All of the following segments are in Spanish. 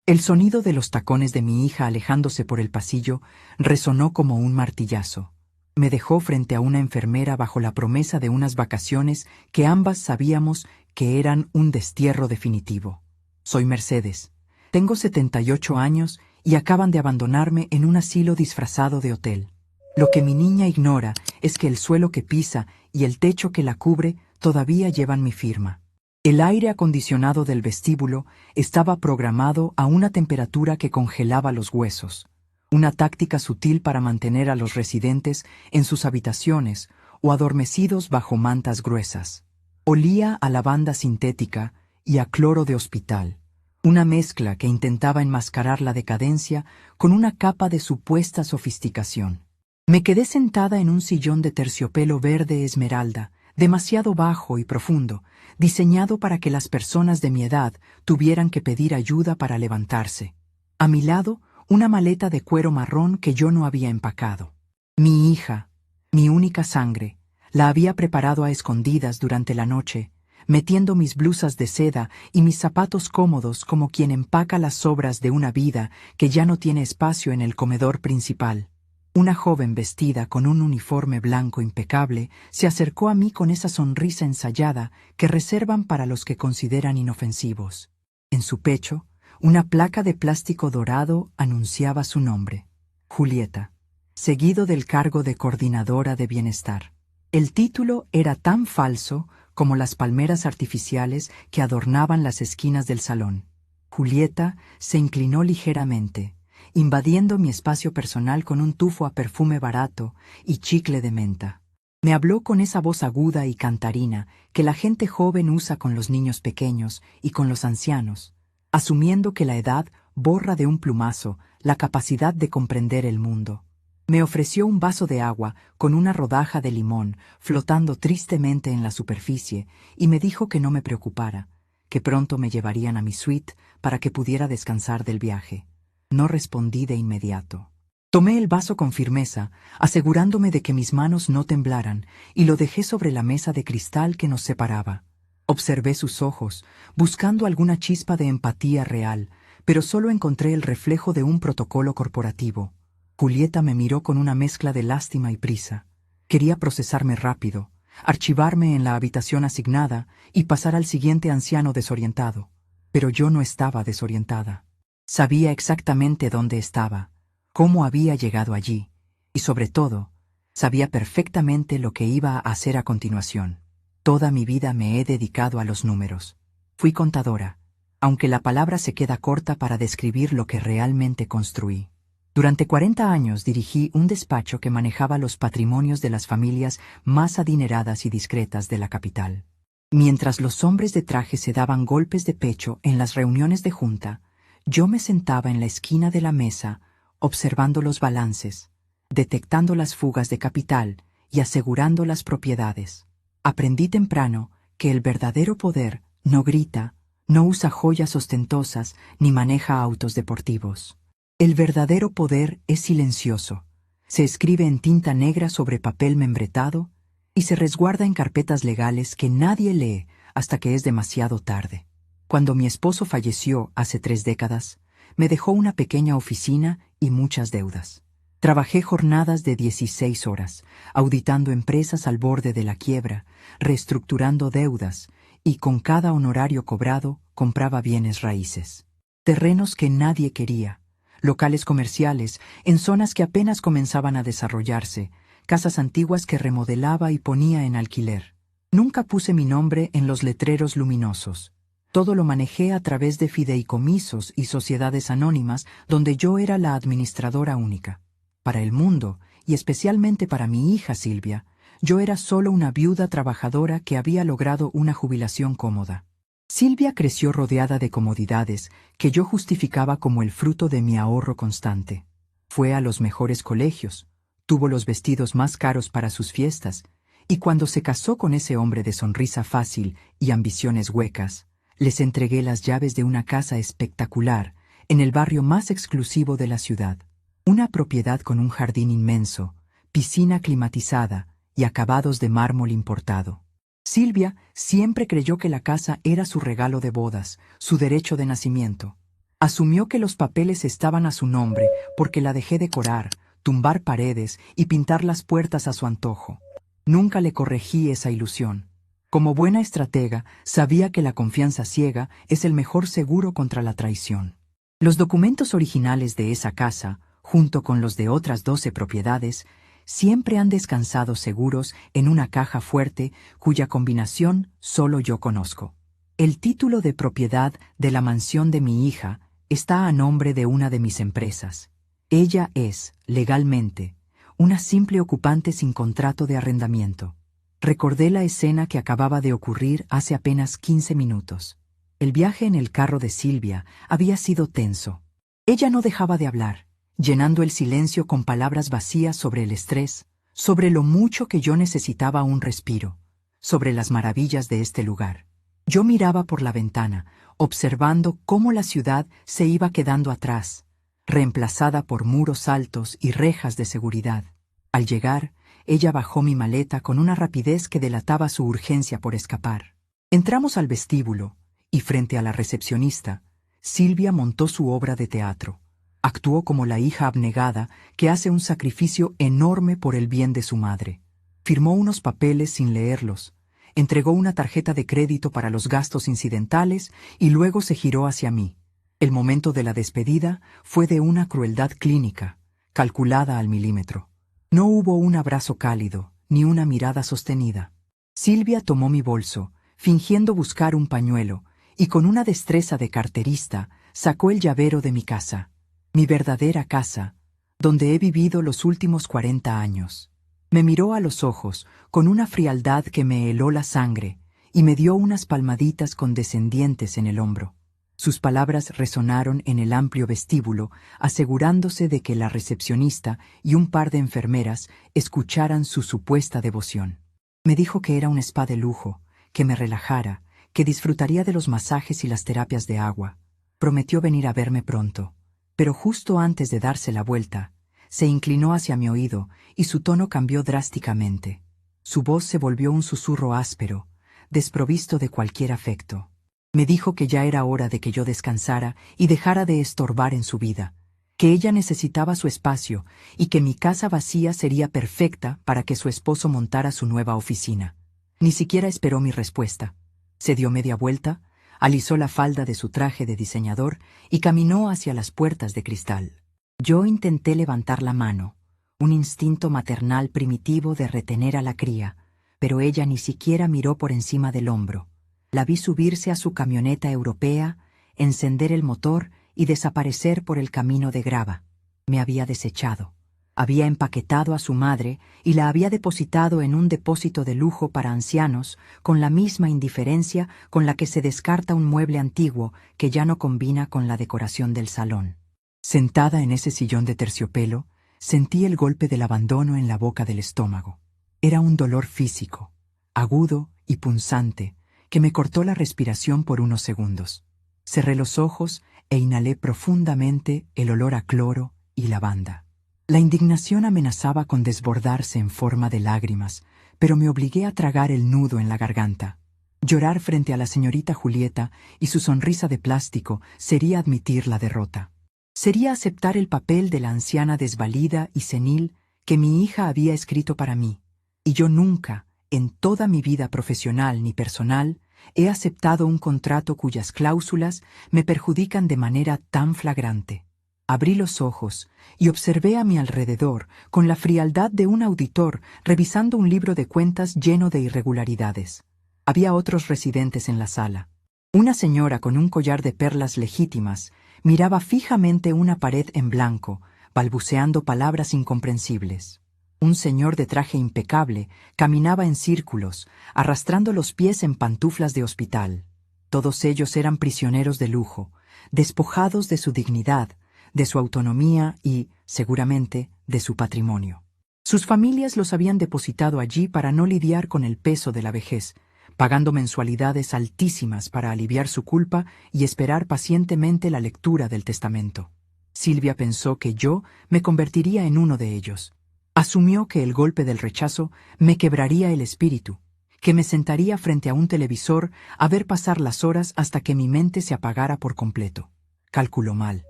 El sonido de los tacones de mi hija alejándose por el pasillo resonó como un martillazo. Me dejó frente a una enfermera bajo la promesa de unas vacaciones que ambas sabíamos que eran un destierro definitivo. Soy Mercedes. Tengo 78 años y acaban de abandonarme en un asilo disfrazado de hotel. Lo que mi niña ignora es que el suelo que pisa y el techo que la cubre todavía llevan mi firma. El aire acondicionado del vestíbulo estaba programado a una temperatura que congelaba los huesos, una táctica sutil para mantener a los residentes en sus habitaciones o adormecidos bajo mantas gruesas. Olía a lavanda sintética y a cloro de hospital, una mezcla que intentaba enmascarar la decadencia con una capa de supuesta sofisticación. Me quedé sentada en un sillón de terciopelo verde esmeralda, demasiado bajo y profundo, diseñado para que las personas de mi edad tuvieran que pedir ayuda para levantarse. A mi lado, una maleta de cuero marrón que yo no había empacado. Mi hija, mi única sangre, la había preparado a escondidas durante la noche, metiendo mis blusas de seda y mis zapatos cómodos como quien empaca las sobras de una vida que ya no tiene espacio en el comedor principal. Una joven vestida con un uniforme blanco impecable se acercó a mí con esa sonrisa ensayada que reservan para los que consideran inofensivos. En su pecho, una placa de plástico dorado anunciaba su nombre, Julieta, seguido del cargo de coordinadora de bienestar. El título era tan falso como las palmeras artificiales que adornaban las esquinas del salón. Julieta se inclinó ligeramente, invadiendo mi espacio personal con un tufo a perfume barato y chicle de menta. Me habló con esa voz aguda y cantarina que la gente joven usa con los niños pequeños y con los ancianos, asumiendo que la edad borra de un plumazo la capacidad de comprender el mundo. Me ofreció un vaso de agua con una rodaja de limón flotando tristemente en la superficie y me dijo que no me preocupara, que pronto me llevarían a mi suite para que pudiera descansar del viaje. No respondí de inmediato. Tomé el vaso con firmeza, asegurándome de que mis manos no temblaran, y lo dejé sobre la mesa de cristal que nos separaba. Observé sus ojos, buscando alguna chispa de empatía real, pero solo encontré el reflejo de un protocolo corporativo. Julieta me miró con una mezcla de lástima y prisa. Quería procesarme rápido, archivarme en la habitación asignada y pasar al siguiente anciano desorientado. Pero yo no estaba desorientada. Sabía exactamente dónde estaba, cómo había llegado allí, y sobre todo, sabía perfectamente lo que iba a hacer a continuación. Toda mi vida me he dedicado a los números. Fui contadora, aunque la palabra se queda corta para describir lo que realmente construí. Durante 40 años dirigí un despacho que manejaba los patrimonios de las familias más adineradas y discretas de la capital. Mientras los hombres de traje se daban golpes de pecho en las reuniones de junta, yo me sentaba en la esquina de la mesa, observando los balances, detectando las fugas de capital y asegurando las propiedades. Aprendí temprano que el verdadero poder no grita, no usa joyas ostentosas ni maneja autos deportivos. El verdadero poder es silencioso. Se escribe en tinta negra sobre papel membretado y se resguarda en carpetas legales que nadie lee hasta que es demasiado tarde. Cuando mi esposo falleció hace 3 décadas, me dejó una pequeña oficina y muchas deudas. Trabajé jornadas de 16 horas, auditando empresas al borde de la quiebra, reestructurando deudas y con cada honorario cobrado compraba bienes raíces. Terrenos que nadie quería, locales comerciales en zonas que apenas comenzaban a desarrollarse, casas antiguas que remodelaba y ponía en alquiler. Nunca puse mi nombre en los letreros luminosos. Todo lo manejé a través de fideicomisos y sociedades anónimas donde yo era la administradora única. Para el mundo, y especialmente para mi hija Silvia, yo era solo una viuda trabajadora que había logrado una jubilación cómoda. Silvia creció rodeada de comodidades que yo justificaba como el fruto de mi ahorro constante. Fue a los mejores colegios, tuvo los vestidos más caros para sus fiestas, y cuando se casó con ese hombre de sonrisa fácil y ambiciones huecas, les entregué las llaves de una casa espectacular en el barrio más exclusivo de la ciudad. Una propiedad con un jardín inmenso, piscina climatizada y acabados de mármol importado. Silvia siempre creyó que la casa era su regalo de bodas, su derecho de nacimiento. Asumió que los papeles estaban a su nombre porque la dejé decorar, tumbar paredes y pintar las puertas a su antojo. Nunca le corregí esa ilusión. Como buena estratega, sabía que la confianza ciega es el mejor seguro contra la traición. Los documentos originales de esa casa, junto con los de otras 12 propiedades, siempre han descansado seguros en una caja fuerte cuya combinación solo yo conozco. El título de propiedad de la mansión de mi hija está a nombre de una de mis empresas. Ella es, legalmente, una simple ocupante sin contrato de arrendamiento. Recordé la escena que acababa de ocurrir hace apenas 15 minutos. El viaje en el carro de Silvia había sido tenso. Ella no dejaba de hablar, llenando el silencio con palabras vacías sobre el estrés, sobre lo mucho que yo necesitaba un respiro, sobre las maravillas de este lugar. Yo miraba por la ventana, observando cómo la ciudad se iba quedando atrás, reemplazada por muros altos y rejas de seguridad. Al llegar, ella bajó mi maleta con una rapidez que delataba su urgencia por escapar. Entramos al vestíbulo, y frente a la recepcionista, Silvia montó su obra de teatro. Actuó como la hija abnegada que hace un sacrificio enorme por el bien de su madre. Firmó unos papeles sin leerlos, entregó una tarjeta de crédito para los gastos incidentales y luego se giró hacia mí. El momento de la despedida fue de una crueldad clínica, calculada al milímetro. No hubo un abrazo cálido, ni una mirada sostenida. Silvia tomó mi bolso, fingiendo buscar un pañuelo, y con una destreza de carterista sacó el llavero de mi casa, mi verdadera casa, donde he vivido los últimos 40 años. Me miró a los ojos con una frialdad que me heló la sangre y me dio unas palmaditas condescendientes en el hombro. Sus palabras resonaron en el amplio vestíbulo, asegurándose de que la recepcionista y un par de enfermeras escucharan su supuesta devoción. Me dijo que era un spa de lujo, que me relajara, que disfrutaría de los masajes y las terapias de agua. Prometió venir a verme pronto, pero justo antes de darse la vuelta, se inclinó hacia mi oído y su tono cambió drásticamente. Su voz se volvió un susurro áspero, desprovisto de cualquier afecto. Me dijo que ya era hora de que yo descansara y dejara de estorbar en su vida, que ella necesitaba su espacio y que mi casa vacía sería perfecta para que su esposo montara su nueva oficina. Ni siquiera esperó mi respuesta. Se dio media vuelta, alisó la falda de su traje de diseñador y caminó hacia las puertas de cristal. Yo intenté levantar la mano, un instinto maternal primitivo de retener a la cría, pero ella ni siquiera miró por encima del hombro. La vi subirse a su camioneta europea, encender el motor y desaparecer por el camino de grava. Me había desechado. Había empaquetado a su madre y la había depositado en un depósito de lujo para ancianos con la misma indiferencia con la que se descarta un mueble antiguo que ya no combina con la decoración del salón. Sentada en ese sillón de terciopelo, sentí el golpe del abandono en la boca del estómago. Era un dolor físico, agudo y punzante, que me cortó la respiración por unos segundos. Cerré los ojos e inhalé profundamente el olor a cloro y lavanda. La indignación amenazaba con desbordarse en forma de lágrimas, pero me obligué a tragar el nudo en la garganta. Llorar frente a la señorita Julieta y su sonrisa de plástico sería admitir la derrota. Sería aceptar el papel de la anciana desvalida y senil que mi hija había escrito para mí, y yo nunca, en toda mi vida profesional ni personal, he aceptado un contrato cuyas cláusulas me perjudican de manera tan flagrante. Abrí los ojos y observé a mi alrededor con la frialdad de un auditor revisando un libro de cuentas lleno de irregularidades. Había otros residentes en la sala. Una señora con un collar de perlas legítimas miraba fijamente una pared en blanco, balbuceando palabras incomprensibles. Un señor de traje impecable caminaba en círculos, arrastrando los pies en pantuflas de hospital. Todos ellos eran prisioneros de lujo, despojados de su dignidad, de su autonomía y, seguramente, de su patrimonio. Sus familias los habían depositado allí para no lidiar con el peso de la vejez, pagando mensualidades altísimas para aliviar su culpa y esperar pacientemente la lectura del testamento. Silvia pensó que yo me convertiría en uno de ellos. Asumió que el golpe del rechazo me quebraría el espíritu, que me sentaría frente a un televisor a ver pasar las horas hasta que mi mente se apagara por completo. Calculó mal.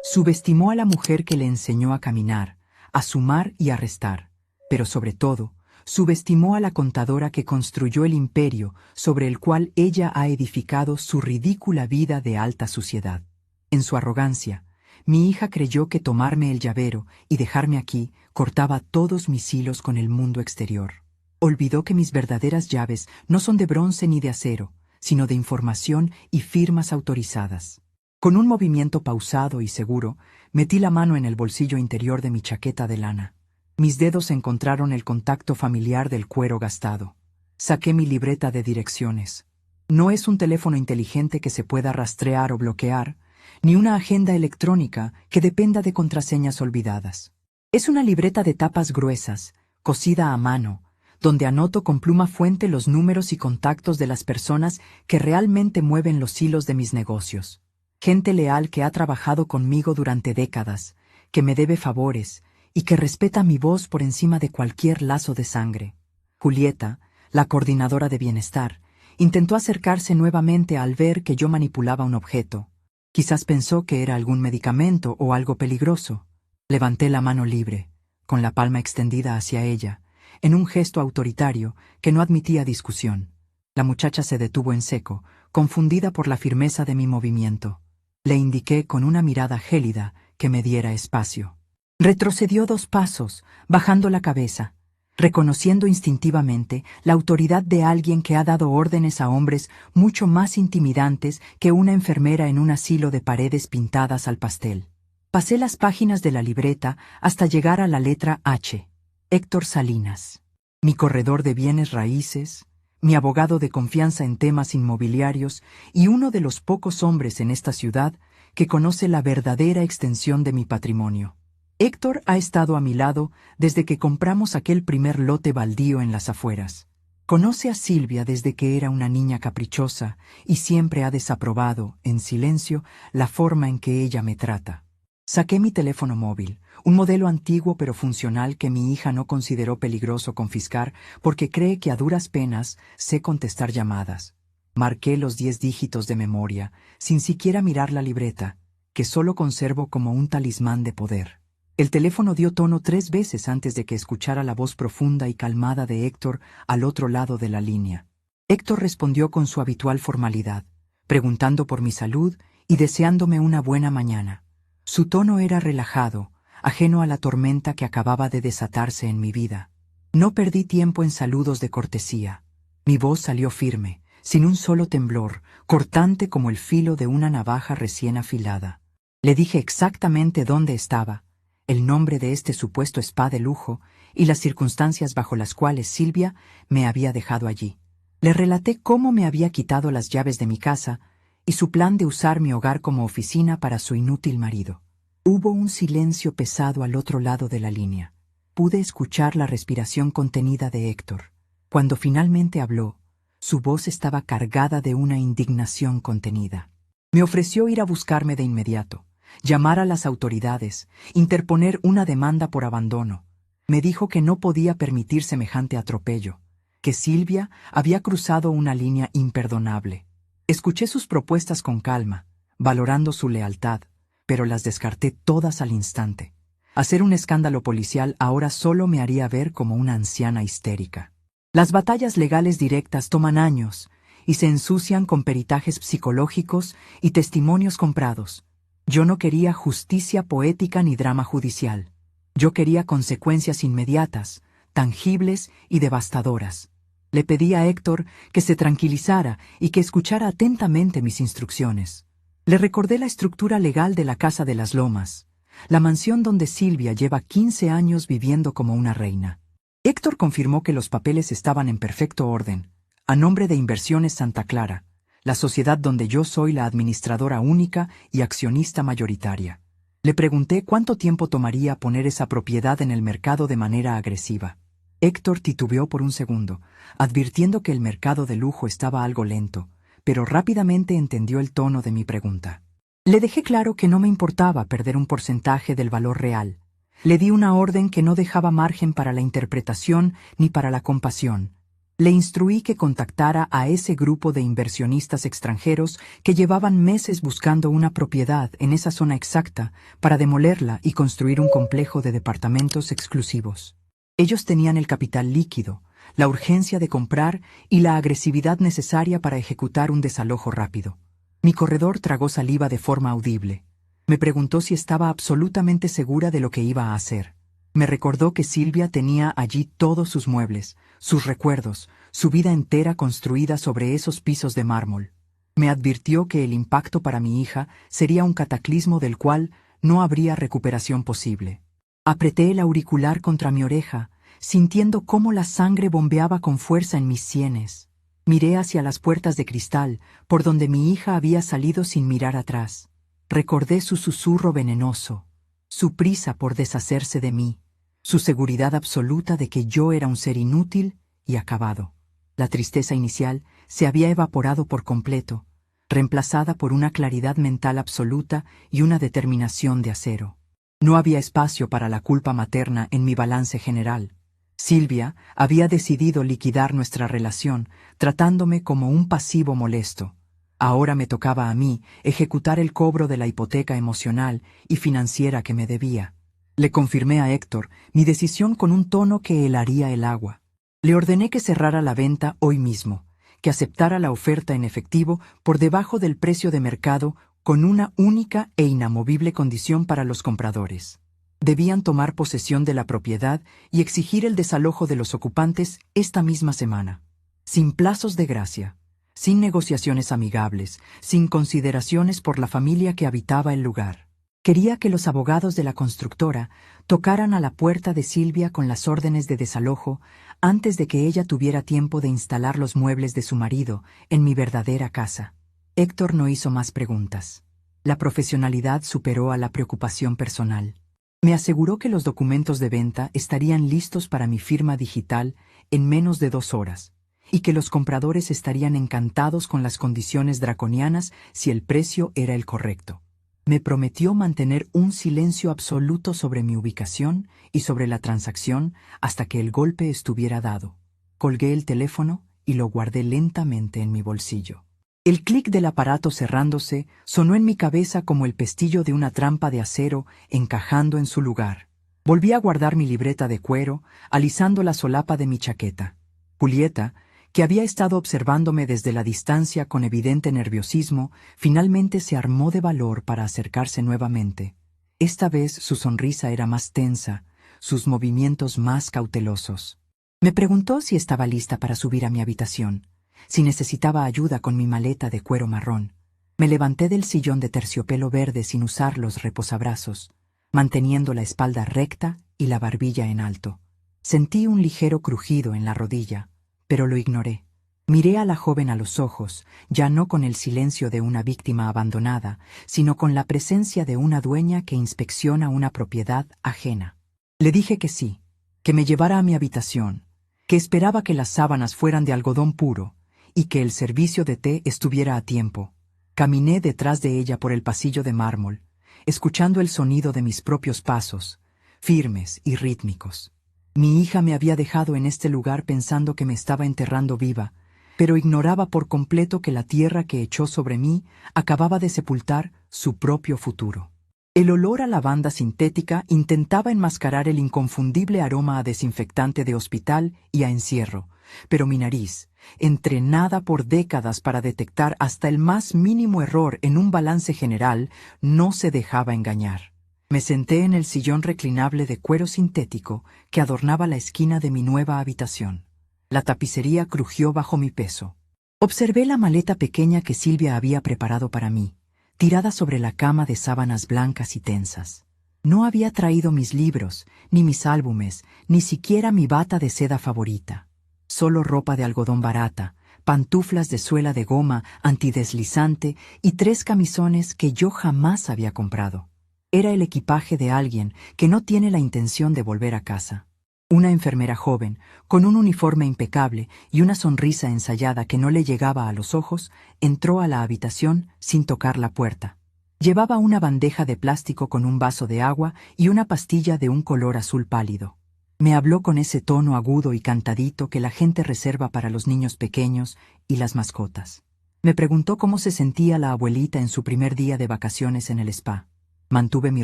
Subestimó a la mujer que le enseñó a caminar, a sumar y a restar. Pero sobre todo, subestimó a la contadora que construyó el imperio sobre el cual ella ha edificado su ridícula vida de alta suciedad. En su arrogancia, mi hija creyó que tomarme el llavero y dejarme aquí cortaba todos mis hilos con el mundo exterior. Olvidó que mis verdaderas llaves no son de bronce ni de acero, sino de información y firmas autorizadas. Con un movimiento pausado y seguro, metí la mano en el bolsillo interior de mi chaqueta de lana. Mis dedos encontraron el contacto familiar del cuero gastado. Saqué mi libreta de direcciones. No es un teléfono inteligente que se pueda rastrear o bloquear, ni una agenda electrónica que dependa de contraseñas olvidadas. Es una libreta de tapas gruesas, cosida a mano, donde anoto con pluma fuente los números y contactos de las personas que realmente mueven los hilos de mis negocios. Gente leal que ha trabajado conmigo durante décadas, que me debe favores y que respeta mi voz por encima de cualquier lazo de sangre. Julieta, la coordinadora de bienestar, intentó acercarse nuevamente al ver que yo manipulaba un objeto. Quizás pensó que era algún medicamento o algo peligroso. Levanté la mano libre, con la palma extendida hacia ella, en un gesto autoritario que no admitía discusión. La muchacha se detuvo en seco, confundida por la firmeza de mi movimiento. Le indiqué con una mirada gélida que me diera espacio. Retrocedió 2 pasos, bajando la cabeza, reconociendo instintivamente la autoridad de alguien que ha dado órdenes a hombres mucho más intimidantes que una enfermera en un asilo de paredes pintadas al pastel. Pasé las páginas de la libreta hasta llegar a la letra H. Héctor Salinas, mi corredor de bienes raíces, mi abogado de confianza en temas inmobiliarios y uno de los pocos hombres en esta ciudad que conoce la verdadera extensión de mi patrimonio. Héctor ha estado a mi lado desde que compramos aquel primer lote baldío en las afueras. Conoce a Silvia desde que era una niña caprichosa y siempre ha desaprobado, en silencio, la forma en que ella me trata. Saqué mi teléfono móvil, un modelo antiguo pero funcional que mi hija no consideró peligroso confiscar porque cree que a duras penas sé contestar llamadas. Marqué los 10 dígitos de memoria, sin siquiera mirar la libreta, que solo conservo como un talismán de poder. El teléfono dio tono 3 veces antes de que escuchara la voz profunda y calmada de Héctor al otro lado de la línea. Héctor respondió con su habitual formalidad, preguntando por mi salud y deseándome una buena mañana. Su tono era relajado, ajeno a la tormenta que acababa de desatarse en mi vida. No perdí tiempo en saludos de cortesía. Mi voz salió firme, sin un solo temblor, cortante como el filo de una navaja recién afilada. Le dije exactamente dónde estaba, el nombre de este supuesto spa de lujo y las circunstancias bajo las cuales Silvia me había dejado allí. Le relaté cómo me había quitado las llaves de mi casa y su plan de usar mi hogar como oficina para su inútil marido. Hubo un silencio pesado al otro lado de la línea. Pude escuchar la respiración contenida de Héctor. Cuando finalmente habló, su voz estaba cargada de una indignación contenida. Me ofreció ir a buscarme de inmediato, llamar a las autoridades, interponer una demanda por abandono. Me dijo que no podía permitir semejante atropello, que Silvia había cruzado una línea imperdonable. Escuché sus propuestas con calma, valorando su lealtad, pero las descarté todas al instante. Hacer un escándalo policial ahora solo me haría ver como una anciana histérica. Las batallas legales directas toman años y se ensucian con peritajes psicológicos y testimonios comprados. Yo no quería justicia poética ni drama judicial. Yo quería consecuencias inmediatas, tangibles y devastadoras. Le pedí a Héctor que se tranquilizara y que escuchara atentamente mis instrucciones. Le recordé la estructura legal de la Casa de las Lomas, la mansión donde Silvia lleva 15 años viviendo como una reina. Héctor confirmó que los papeles estaban en perfecto orden, a nombre de Inversiones Santa Clara, la sociedad donde yo soy la administradora única y accionista mayoritaria. Le pregunté cuánto tiempo tomaría poner esa propiedad en el mercado de manera agresiva. Héctor titubeó por un segundo, advirtiendo que el mercado de lujo estaba algo lento, pero rápidamente entendió el tono de mi pregunta. Le dejé claro que no me importaba perder un porcentaje del valor real. Le di una orden que no dejaba margen para la interpretación ni para la compasión. Le instruí que contactara a ese grupo de inversionistas extranjeros que llevaban meses buscando una propiedad en esa zona exacta para demolerla y construir un complejo de departamentos exclusivos. Ellos tenían el capital líquido, la urgencia de comprar y la agresividad necesaria para ejecutar un desalojo rápido. Mi corredor tragó saliva de forma audible. Me preguntó si estaba absolutamente segura de lo que iba a hacer. Me recordó que Silvia tenía allí todos sus muebles, sus recuerdos, su vida entera construida sobre esos pisos de mármol. Me advirtió que el impacto para mi hija sería un cataclismo del cual no habría recuperación posible. Apreté el auricular contra mi oreja, sintiendo cómo la sangre bombeaba con fuerza en mis sienes. Miré hacia las puertas de cristal, por donde mi hija había salido sin mirar atrás. Recordé su susurro venenoso, su prisa por deshacerse de mí, su seguridad absoluta de que yo era un ser inútil y acabado. La tristeza inicial se había evaporado por completo, reemplazada por una claridad mental absoluta y una determinación de acero. No había espacio para la culpa materna en mi balance general. Silvia había decidido liquidar nuestra relación, tratándome como un pasivo molesto. Ahora me tocaba a mí ejecutar el cobro de la hipoteca emocional y financiera que me debía. Le confirmé a Héctor mi decisión con un tono que helaría el agua. Le ordené que cerrara la venta hoy mismo, que aceptara la oferta en efectivo por debajo del precio de mercado con una única e inamovible condición para los compradores. Debían tomar posesión de la propiedad y exigir el desalojo de los ocupantes esta misma semana. Sin plazos de gracia, sin negociaciones amigables, sin consideraciones por la familia que habitaba el lugar. Quería que los abogados de la constructora tocaran a la puerta de Silvia con las órdenes de desalojo antes de que ella tuviera tiempo de instalar los muebles de su marido en mi verdadera casa. Héctor no hizo más preguntas. La profesionalidad superó a la preocupación personal. Me aseguró que los documentos de venta estarían listos para mi firma digital en menos de 2 horas, y que los compradores estarían encantados con las condiciones draconianas si el precio era el correcto. Me prometió mantener un silencio absoluto sobre mi ubicación y sobre la transacción hasta que el golpe estuviera dado. Colgué el teléfono y lo guardé lentamente en mi bolsillo. El clic del aparato cerrándose sonó en mi cabeza como el pestillo de una trampa de acero encajando en su lugar. Volví a guardar mi libreta de cuero, alisando la solapa de mi chaqueta. Julieta, que había estado observándome desde la distancia con evidente nerviosismo, finalmente se armó de valor para acercarse nuevamente. Esta vez su sonrisa era más tensa, sus movimientos más cautelosos. Me preguntó si estaba lista para subir a mi habitación, si necesitaba ayuda con mi maleta de cuero marrón. Me levanté del sillón de terciopelo verde sin usar los reposabrazos, manteniendo la espalda recta y la barbilla en alto. Sentí un ligero crujido en la rodilla, pero lo ignoré. Miré a la joven a los ojos, ya no con el silencio de una víctima abandonada, sino con la presencia de una dueña que inspecciona una propiedad ajena. Le dije que sí, que me llevara a mi habitación, que esperaba que las sábanas fueran de algodón puro y que el servicio de té estuviera a tiempo. Caminé detrás de ella por el pasillo de mármol, escuchando el sonido de mis propios pasos, firmes y rítmicos. Mi hija me había dejado en este lugar pensando que me estaba enterrando viva, pero ignoraba por completo que la tierra que echó sobre mí acababa de sepultar su propio futuro. El olor a lavanda sintética intentaba enmascarar el inconfundible aroma a desinfectante de hospital y a encierro, pero mi nariz, entrenada por décadas para detectar hasta el más mínimo error en un balance general, no se dejaba engañar. Me senté en el sillón reclinable de cuero sintético que adornaba la esquina de mi nueva habitación. La tapicería crujió bajo mi peso. Observé la maleta pequeña que Silvia había preparado para mí, tirada sobre la cama de sábanas blancas y tensas. No había traído mis libros, ni mis álbumes, ni siquiera mi bata de seda favorita. Solo ropa de algodón barata, pantuflas de suela de goma antideslizante y 3 camisones que yo jamás había comprado. Era el equipaje de alguien que no tiene la intención de volver a casa. Una enfermera joven, con un uniforme impecable y una sonrisa ensayada que no le llegaba a los ojos, entró a la habitación sin tocar la puerta. Llevaba una bandeja de plástico con un vaso de agua y una pastilla de un color azul pálido. Me habló con ese tono agudo y cantadito que la gente reserva para los niños pequeños y las mascotas. Me preguntó cómo se sentía la abuelita en su primer día de vacaciones en el spa. Mantuve mi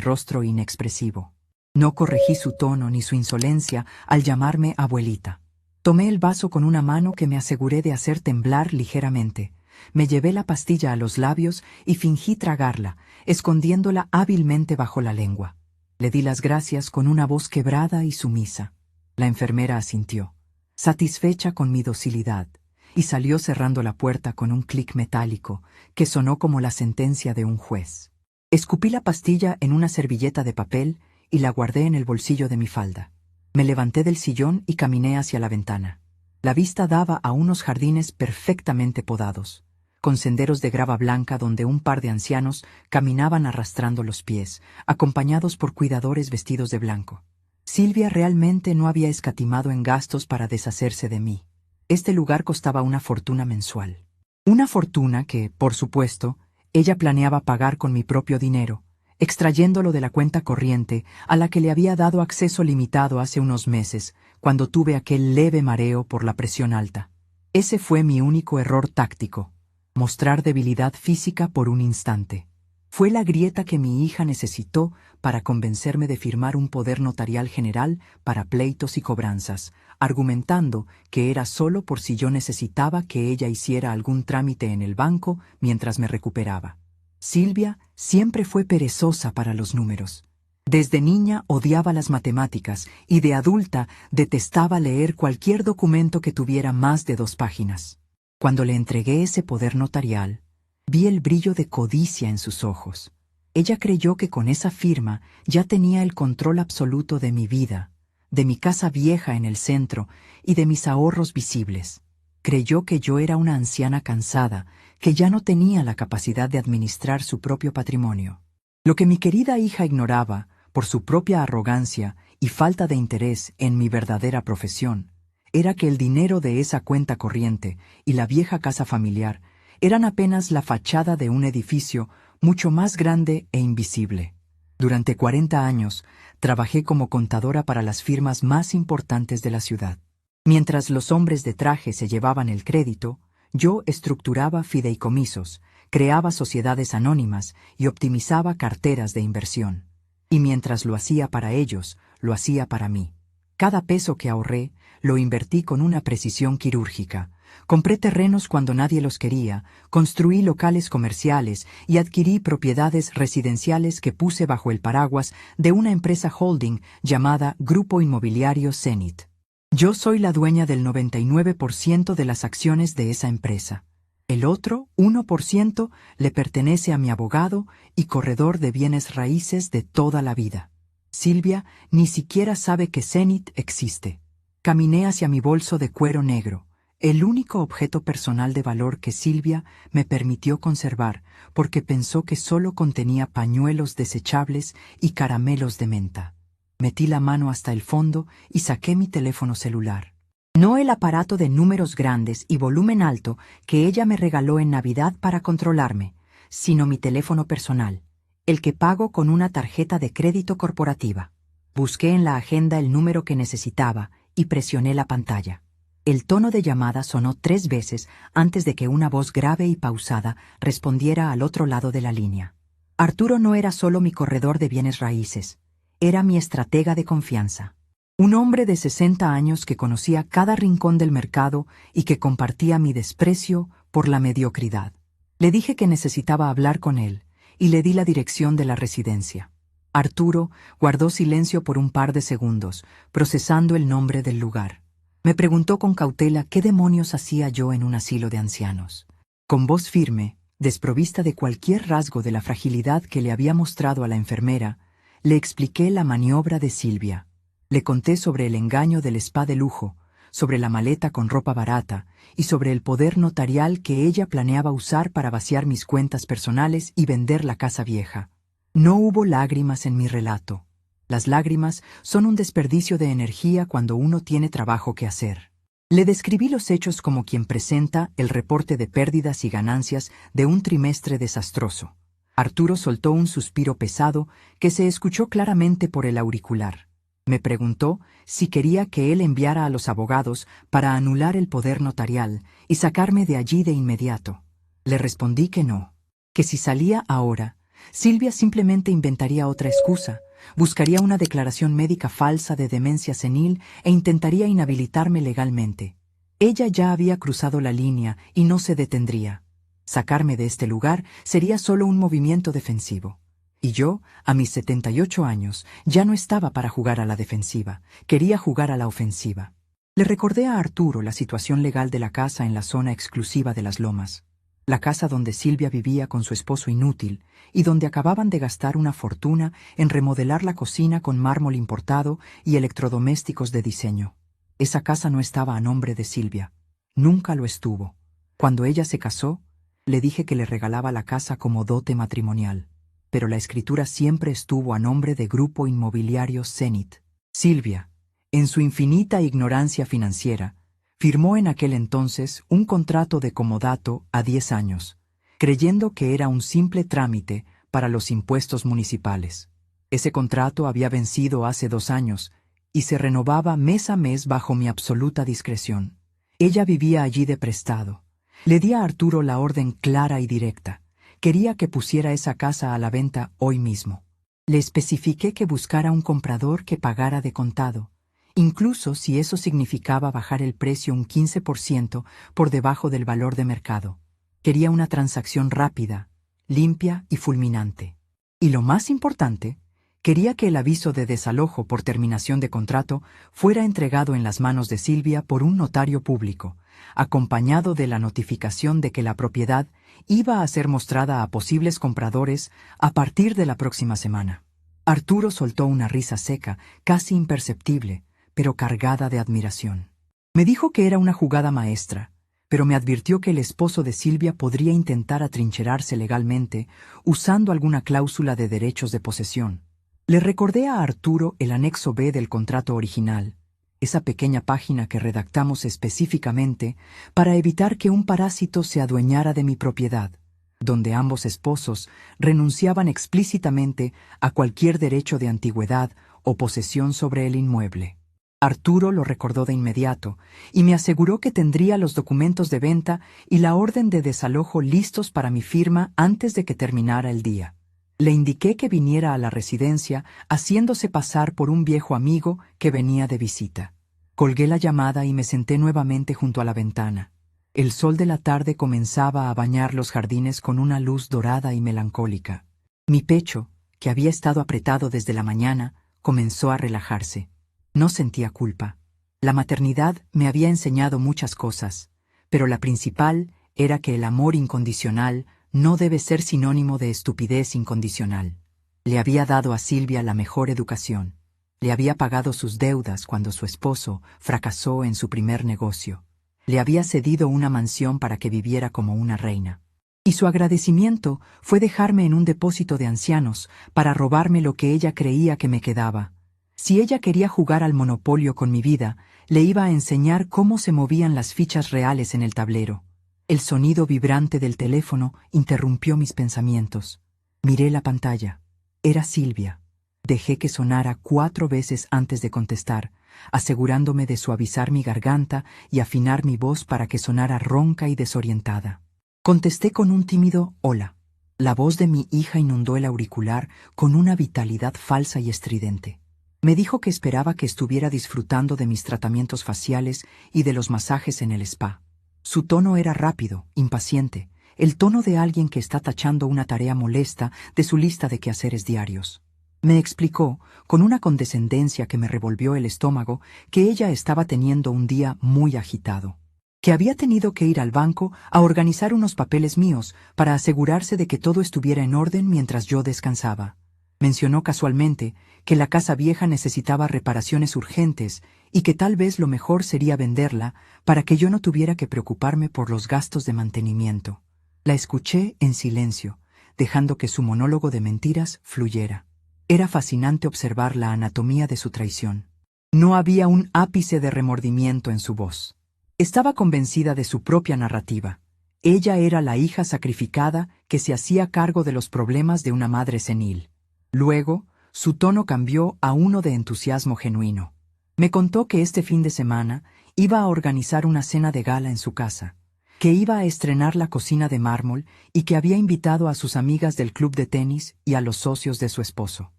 rostro inexpresivo. No corregí su tono ni su insolencia al llamarme abuelita. Tomé el vaso con una mano que me aseguré de hacer temblar ligeramente. Me llevé la pastilla a los labios y fingí tragarla, escondiéndola hábilmente bajo la lengua. Le di las gracias con una voz quebrada y sumisa. La enfermera asintió, satisfecha con mi docilidad, y salió cerrando la puerta con un clic metálico que sonó como la sentencia de un juez. Escupí la pastilla en una servilleta de papel y la guardé en el bolsillo de mi falda. Me levanté del sillón y caminé hacia la ventana. La vista daba a unos jardines perfectamente podados, con senderos de grava blanca donde un par de ancianos caminaban arrastrando los pies, acompañados por cuidadores vestidos de blanco. Silvia realmente no había escatimado en gastos para deshacerse de mí. Este lugar costaba una fortuna mensual. Una fortuna que, por supuesto, ella planeaba pagar con mi propio dinero, extrayéndolo de la cuenta corriente a la que le había dado acceso limitado hace unos meses, cuando tuve aquel leve mareo por la presión alta. Ese fue mi único error táctico, mostrar debilidad física por un instante. Fue la grieta que mi hija necesitó para convencerme de firmar un poder notarial general para pleitos y cobranzas, argumentando que era solo por si yo necesitaba que ella hiciera algún trámite en el banco mientras me recuperaba. Silvia siempre fue perezosa para los números. Desde niña odiaba las matemáticas y de adulta detestaba leer cualquier documento que tuviera más de 2 páginas. Cuando le entregué ese poder notarial, vi el brillo de codicia en sus ojos. Ella creyó que con esa firma ya tenía el control absoluto de mi vida, de mi casa vieja en el centro y de mis ahorros visibles. Creyó que yo era una anciana cansada, que ya no tenía la capacidad de administrar su propio patrimonio. Lo que mi querida hija ignoraba, por su propia arrogancia y falta de interés en mi verdadera profesión, era que el dinero de esa cuenta corriente y la vieja casa familiar eran apenas la fachada de un edificio mucho más grande e invisible. Durante 40 años trabajé como contadora para las firmas más importantes de la ciudad. Mientras los hombres de traje se llevaban el crédito, yo estructuraba fideicomisos, creaba sociedades anónimas y optimizaba carteras de inversión. Y mientras lo hacía para ellos, lo hacía para mí. Cada peso que ahorré lo invertí con una precisión quirúrgica. Compré terrenos cuando nadie los quería, construí locales comerciales y adquirí propiedades residenciales que puse bajo el paraguas de una empresa holding llamada Grupo Inmobiliario Zenith. Yo soy la dueña del 99% de las acciones de esa empresa. El otro 1% le pertenece a mi abogado y corredor de bienes raíces de toda la vida. Silvia ni siquiera sabe que Zenith existe. Caminé hacia mi bolso de cuero negro, el único objeto personal de valor que Silvia me permitió conservar, porque pensó que solo contenía pañuelos desechables y caramelos de menta. Metí la mano hasta el fondo y saqué mi teléfono celular. No el aparato de números grandes y volumen alto que ella me regaló en Navidad para controlarme, sino mi teléfono personal, el que pago con una tarjeta de crédito corporativa. Busqué en la agenda el número que necesitaba y presioné la pantalla. El tono de llamada sonó 3 veces antes de que una voz grave y pausada respondiera al otro lado de la línea. Arturo no era solo mi corredor de bienes raíces, era mi estratega de confianza. Un hombre de 60 años que conocía cada rincón del mercado y que compartía mi desprecio por la mediocridad. Le dije que necesitaba hablar con él y le di la dirección de la residencia. Arturo guardó silencio por un par de segundos, procesando el nombre del lugar. Me preguntó con cautela qué demonios hacía yo en un asilo de ancianos. Con voz firme, desprovista de cualquier rasgo de la fragilidad que le había mostrado a la enfermera, le expliqué la maniobra de Silvia. Le conté sobre el engaño del spa de lujo, sobre la maleta con ropa barata y sobre el poder notarial que ella planeaba usar para vaciar mis cuentas personales y vender la casa vieja. No hubo lágrimas en mi relato. Las lágrimas son un desperdicio de energía cuando uno tiene trabajo que hacer. Le describí los hechos como quien presenta el reporte de pérdidas y ganancias de un trimestre desastroso. Arturo soltó un suspiro pesado que se escuchó claramente por el auricular. Me preguntó si quería que él enviara a los abogados para anular el poder notarial y sacarme de allí de inmediato. Le respondí que no, que si salía ahora, Silvia simplemente inventaría otra excusa, buscaría una declaración médica falsa de demencia senil e intentaría inhabilitarme legalmente. Ella ya había cruzado la línea y no se detendría. Sacarme de este lugar sería solo un movimiento defensivo. Y yo, a mis 78 años, ya no estaba para jugar a la defensiva, quería jugar a la ofensiva. Le recordé a Arturo la situación legal de la casa en la zona exclusiva de las Lomas, la casa donde Silvia vivía con su esposo inútil y donde acababan de gastar una fortuna en remodelar la cocina con mármol importado y electrodomésticos de diseño. Esa casa no estaba a nombre de Silvia, nunca lo estuvo. Cuando ella se casó, le dije que le regalaba la casa como dote matrimonial, pero la escritura siempre estuvo a nombre de Grupo Inmobiliario Zenit. Silvia, en su infinita ignorancia financiera, firmó en aquel entonces un contrato de comodato a 10 años, creyendo que era un simple trámite para los impuestos municipales. Ese contrato había vencido hace 2 años y se renovaba mes a mes bajo mi absoluta discreción. Ella vivía allí de prestado. Le di a Arturo la orden clara y directa. Quería que pusiera esa casa a la venta hoy mismo. Le especifiqué que buscara un comprador que pagara de contado, incluso si eso significaba bajar el precio un 15% por debajo del valor de mercado. Quería una transacción rápida, limpia y fulminante. Y lo más importante, quería que el aviso de desalojo por terminación de contrato fuera entregado en las manos de Silvia por un notario público, acompañado de la notificación de que la propiedad iba a ser mostrada a posibles compradores a partir de la próxima semana. Arturo soltó una risa seca, casi imperceptible, pero cargada de admiración. Me dijo que era una jugada maestra, pero me advirtió que el esposo de Silvia podría intentar atrincherarse legalmente usando alguna cláusula de derechos de posesión. Le recordé a Arturo el anexo B del contrato original, esa pequeña página que redactamos específicamente para evitar que un parásito se adueñara de mi propiedad, donde ambos esposos renunciaban explícitamente a cualquier derecho de antigüedad o posesión sobre el inmueble. Arturo lo recordó de inmediato y me aseguró que tendría los documentos de venta y la orden de desalojo listos para mi firma antes de que terminara el día. Le indiqué que viniera a la residencia haciéndose pasar por un viejo amigo que venía de visita. Colgué la llamada y me senté nuevamente junto a la ventana. El sol de la tarde comenzaba a bañar los jardines con una luz dorada y melancólica. Mi pecho, que había estado apretado desde la mañana, comenzó a relajarse. No sentía culpa. La maternidad me había enseñado muchas cosas, pero la principal era que el amor incondicional no debe ser sinónimo de estupidez incondicional. Le había dado a Silvia la mejor educación. Le había pagado sus deudas cuando su esposo fracasó en su primer negocio. Le había cedido una mansión para que viviera como una reina. Y su agradecimiento fue dejarme en un depósito de ancianos para robarme lo que ella creía que me quedaba. Si ella quería jugar al monopolio con mi vida, le iba a enseñar cómo se movían las fichas reales en el tablero. El sonido vibrante del teléfono interrumpió mis pensamientos. Miré la pantalla. Era Silvia. Dejé que sonara 4 veces antes de contestar, asegurándome de suavizar mi garganta y afinar mi voz para que sonara ronca y desorientada. Contesté con un tímido hola. La voz de mi hija inundó el auricular con una vitalidad falsa y estridente. Me dijo que esperaba que estuviera disfrutando de mis tratamientos faciales y de los masajes en el spa. Su tono era rápido, impaciente, el tono de alguien que está tachando una tarea molesta de su lista de quehaceres diarios. Me explicó, con una condescendencia que me revolvió el estómago, que ella estaba teniendo un día muy agitado, que había tenido que ir al banco a organizar unos papeles míos para asegurarse de que todo estuviera en orden mientras yo descansaba. Mencionó casualmente que la casa vieja necesitaba reparaciones urgentes y que tal vez lo mejor sería venderla para que yo no tuviera que preocuparme por los gastos de mantenimiento. La escuché en silencio, dejando que su monólogo de mentiras fluyera. Era fascinante observar la anatomía de su traición. No había un ápice de remordimiento en su voz. Estaba convencida de su propia narrativa. Ella era la hija sacrificada que se hacía cargo de los problemas de una madre senil. Luego, Su tono cambió a uno de entusiasmo genuino. Me contó que este fin de semana iba a organizar una cena de gala en su casa, que iba a estrenar la cocina de mármol y que había invitado a sus amigas del club de tenis y a los socios de su esposo.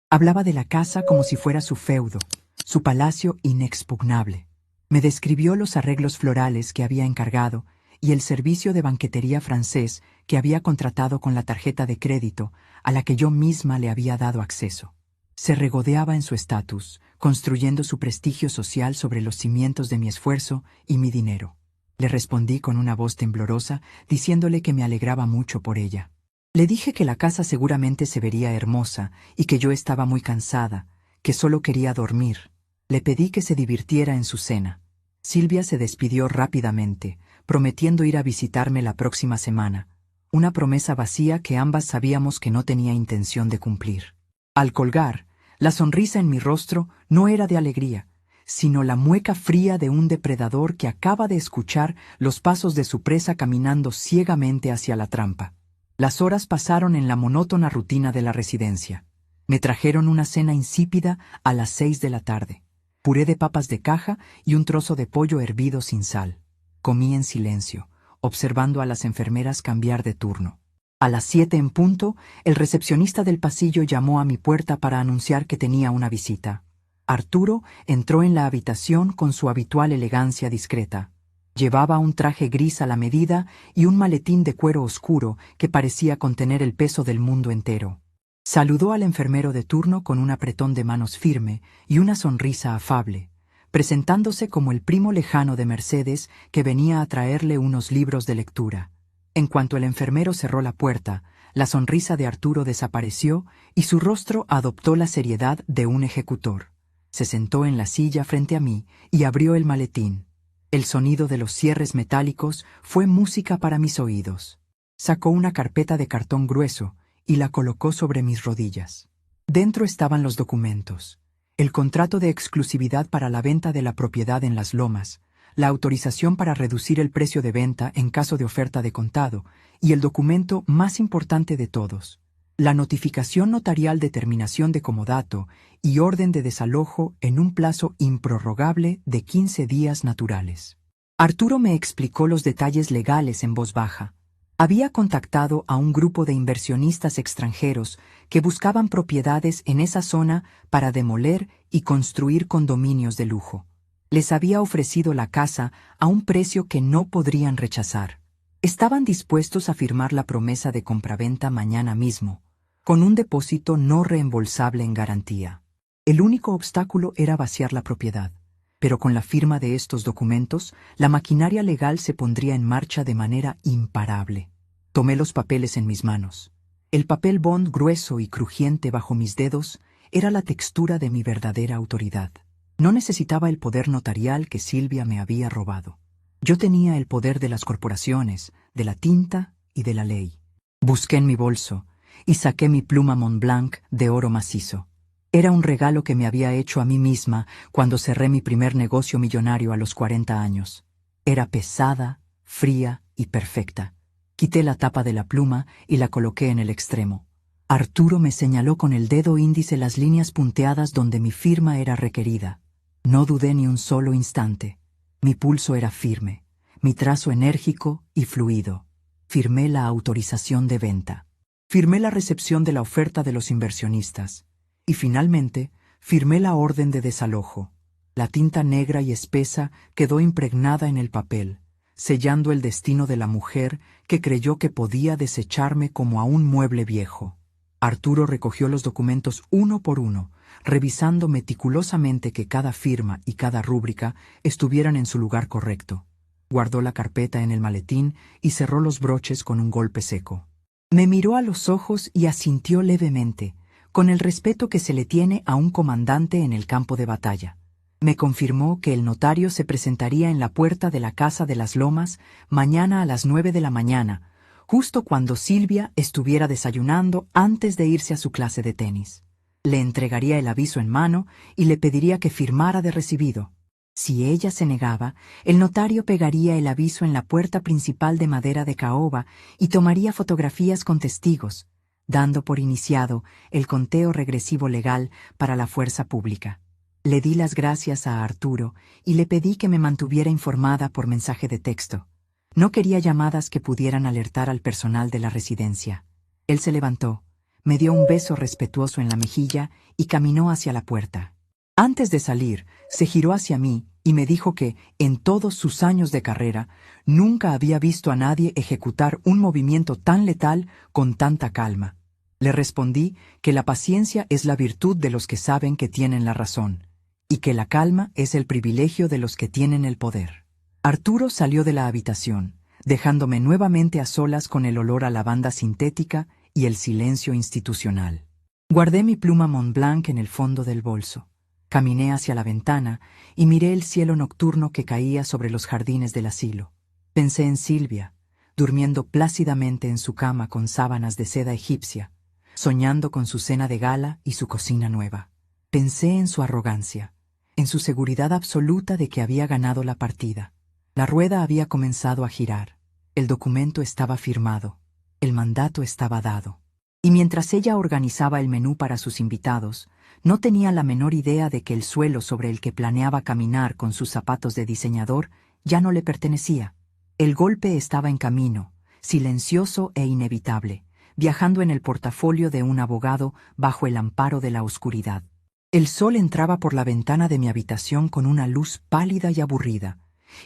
Hablaba de la casa como si fuera su feudo, su palacio inexpugnable. Me describió los arreglos florales que había encargado y el servicio de banquetería francés que había contratado con la tarjeta de crédito a la que yo misma le había dado acceso. Se regodeaba en su estatus, construyendo su prestigio social sobre los cimientos de mi esfuerzo y mi dinero. Le respondí con una voz temblorosa, diciéndole que me alegraba mucho por ella. Le dije que la casa seguramente se vería hermosa y que yo estaba muy cansada, que solo quería dormir. Le pedí que se divirtiera en su cena. Silvia se despidió rápidamente, prometiendo ir a visitarme la próxima semana, una promesa vacía que ambas sabíamos que no tenía intención de cumplir. Al colgar, la sonrisa en mi rostro no era de alegría, sino la mueca fría de un depredador que acaba de escuchar los pasos de su presa caminando ciegamente hacia la trampa. Las horas pasaron en la monótona rutina de la residencia. Me trajeron una cena insípida a las 6 de la tarde, puré de papas de caja y un trozo de pollo hervido sin sal. Comí en silencio, observando a las enfermeras cambiar de turno. A las 7 en punto, el recepcionista del pasillo llamó a mi puerta para anunciar que tenía una visita. Arturo entró en la habitación con su habitual elegancia discreta. Llevaba un traje gris a la medida y un maletín de cuero oscuro que parecía contener el peso del mundo entero. Saludó al enfermero de turno con un apretón de manos firme y una sonrisa afable, presentándose como el primo lejano de Mercedes que venía a traerle unos libros de lectura. En cuanto el enfermero cerró la puerta, la sonrisa de Arturo desapareció y su rostro adoptó la seriedad de un ejecutor. Se sentó en la silla frente a mí y abrió el maletín. El sonido de los cierres metálicos fue música para mis oídos. Sacó una carpeta de cartón grueso y la colocó sobre mis rodillas. Dentro estaban los documentos: el contrato de exclusividad para la venta de la propiedad en Las Lomas, la autorización para reducir el precio de venta en caso de oferta de contado y el documento más importante de todos, la notificación notarial de terminación de comodato y orden de desalojo en un plazo improrrogable de 15 días naturales. Arturo me explicó los detalles legales en voz baja. Había contactado a un grupo de inversionistas extranjeros que buscaban propiedades en esa zona para demoler y construir condominios de lujo. Les había ofrecido la casa a un precio que no podrían rechazar. Estaban dispuestos a firmar la promesa de compraventa mañana mismo, con un depósito no reembolsable en garantía. El único obstáculo era vaciar la propiedad, pero con la firma de estos documentos, la maquinaria legal se pondría en marcha de manera imparable. Tomé los papeles en mis manos. El papel bond grueso y crujiente bajo mis dedos era la textura de mi verdadera autoridad. No necesitaba el poder notarial que Silvia me había robado. Yo tenía el poder de las corporaciones, de la tinta y de la ley. Busqué en mi bolso y saqué mi pluma Montblanc de oro macizo. Era un regalo que me había hecho a mí misma cuando cerré mi primer negocio millonario a los 40 años. Era pesada, fría y perfecta. Quité la tapa de la pluma y la coloqué en el extremo. Arturo me señaló con el dedo índice las líneas punteadas donde mi firma era requerida. No dudé ni un solo instante. Mi pulso era firme, mi trazo enérgico y fluido. Firmé la autorización de venta. Firmé la recepción de la oferta de los inversionistas. Y finalmente, firmé la orden de desalojo. La tinta negra y espesa quedó impregnada en el papel, sellando el destino de la mujer que creyó que podía desecharme como a un mueble viejo. Arturo recogió los documentos uno por uno, revisando meticulosamente que cada firma y cada rúbrica estuvieran en su lugar correcto. Guardó la carpeta en el maletín y cerró los broches con un golpe seco. Me miró a los ojos y asintió levemente, con el respeto que se le tiene a un comandante en el campo de batalla. Me confirmó que el notario se presentaría en la puerta de la casa de Las Lomas mañana a las 9 de la mañana, justo cuando Silvia estuviera desayunando antes de irse a su clase de tenis. Le entregaría el aviso en mano y le pediría que firmara de recibido. Si ella se negaba, el notario pegaría el aviso en la puerta principal de madera de caoba y tomaría fotografías con testigos. dando por iniciado el conteo regresivo legal para la fuerza pública. Le di las gracias a Arturo y le pedí que me mantuviera informada por mensaje de texto. No quería llamadas que pudieran alertar al personal de la residencia. Él se levantó, me dio un beso respetuoso en la mejilla y caminó hacia la puerta. Antes de salir, se giró hacia mí y me dijo que, en todos sus años de carrera, nunca había visto a nadie ejecutar un movimiento tan letal con tanta calma. Le respondí que la paciencia es la virtud de los que saben que tienen la razón, y que la calma es el privilegio de los que tienen el poder. Arturo salió de la habitación, dejándome nuevamente a solas con el olor a lavanda sintética y el silencio institucional. Guardé mi pluma Montblanc en el fondo del bolso. Caminé hacia la ventana y miré el cielo nocturno que caía sobre los jardines del asilo. Pensé en Silvia, durmiendo plácidamente en su cama con sábanas de seda egipcia, soñando con su cena de gala y su cocina nueva. Pensé en su arrogancia, en su seguridad absoluta de que había ganado la partida. La rueda había comenzado a girar, el documento estaba firmado, el mandato estaba dado. Y mientras ella organizaba el menú para sus invitados, no tenía la menor idea de que el suelo sobre el que planeaba caminar con sus zapatos de diseñador ya no le pertenecía. El golpe estaba en camino, silencioso e inevitable, viajando en el portafolio de un abogado bajo el amparo de la oscuridad. El sol entraba por la ventana de mi habitación con una luz pálida y aburrida,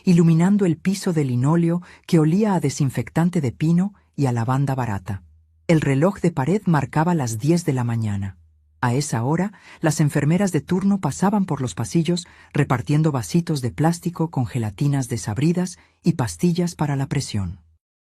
iluminando el piso de linóleo que olía a desinfectante de pino y a lavanda barata. El reloj de pared marcaba las 10 de la mañana. A esa hora, las enfermeras de turno pasaban por los pasillos repartiendo vasitos de plástico con gelatinas desabridas y pastillas para la presión.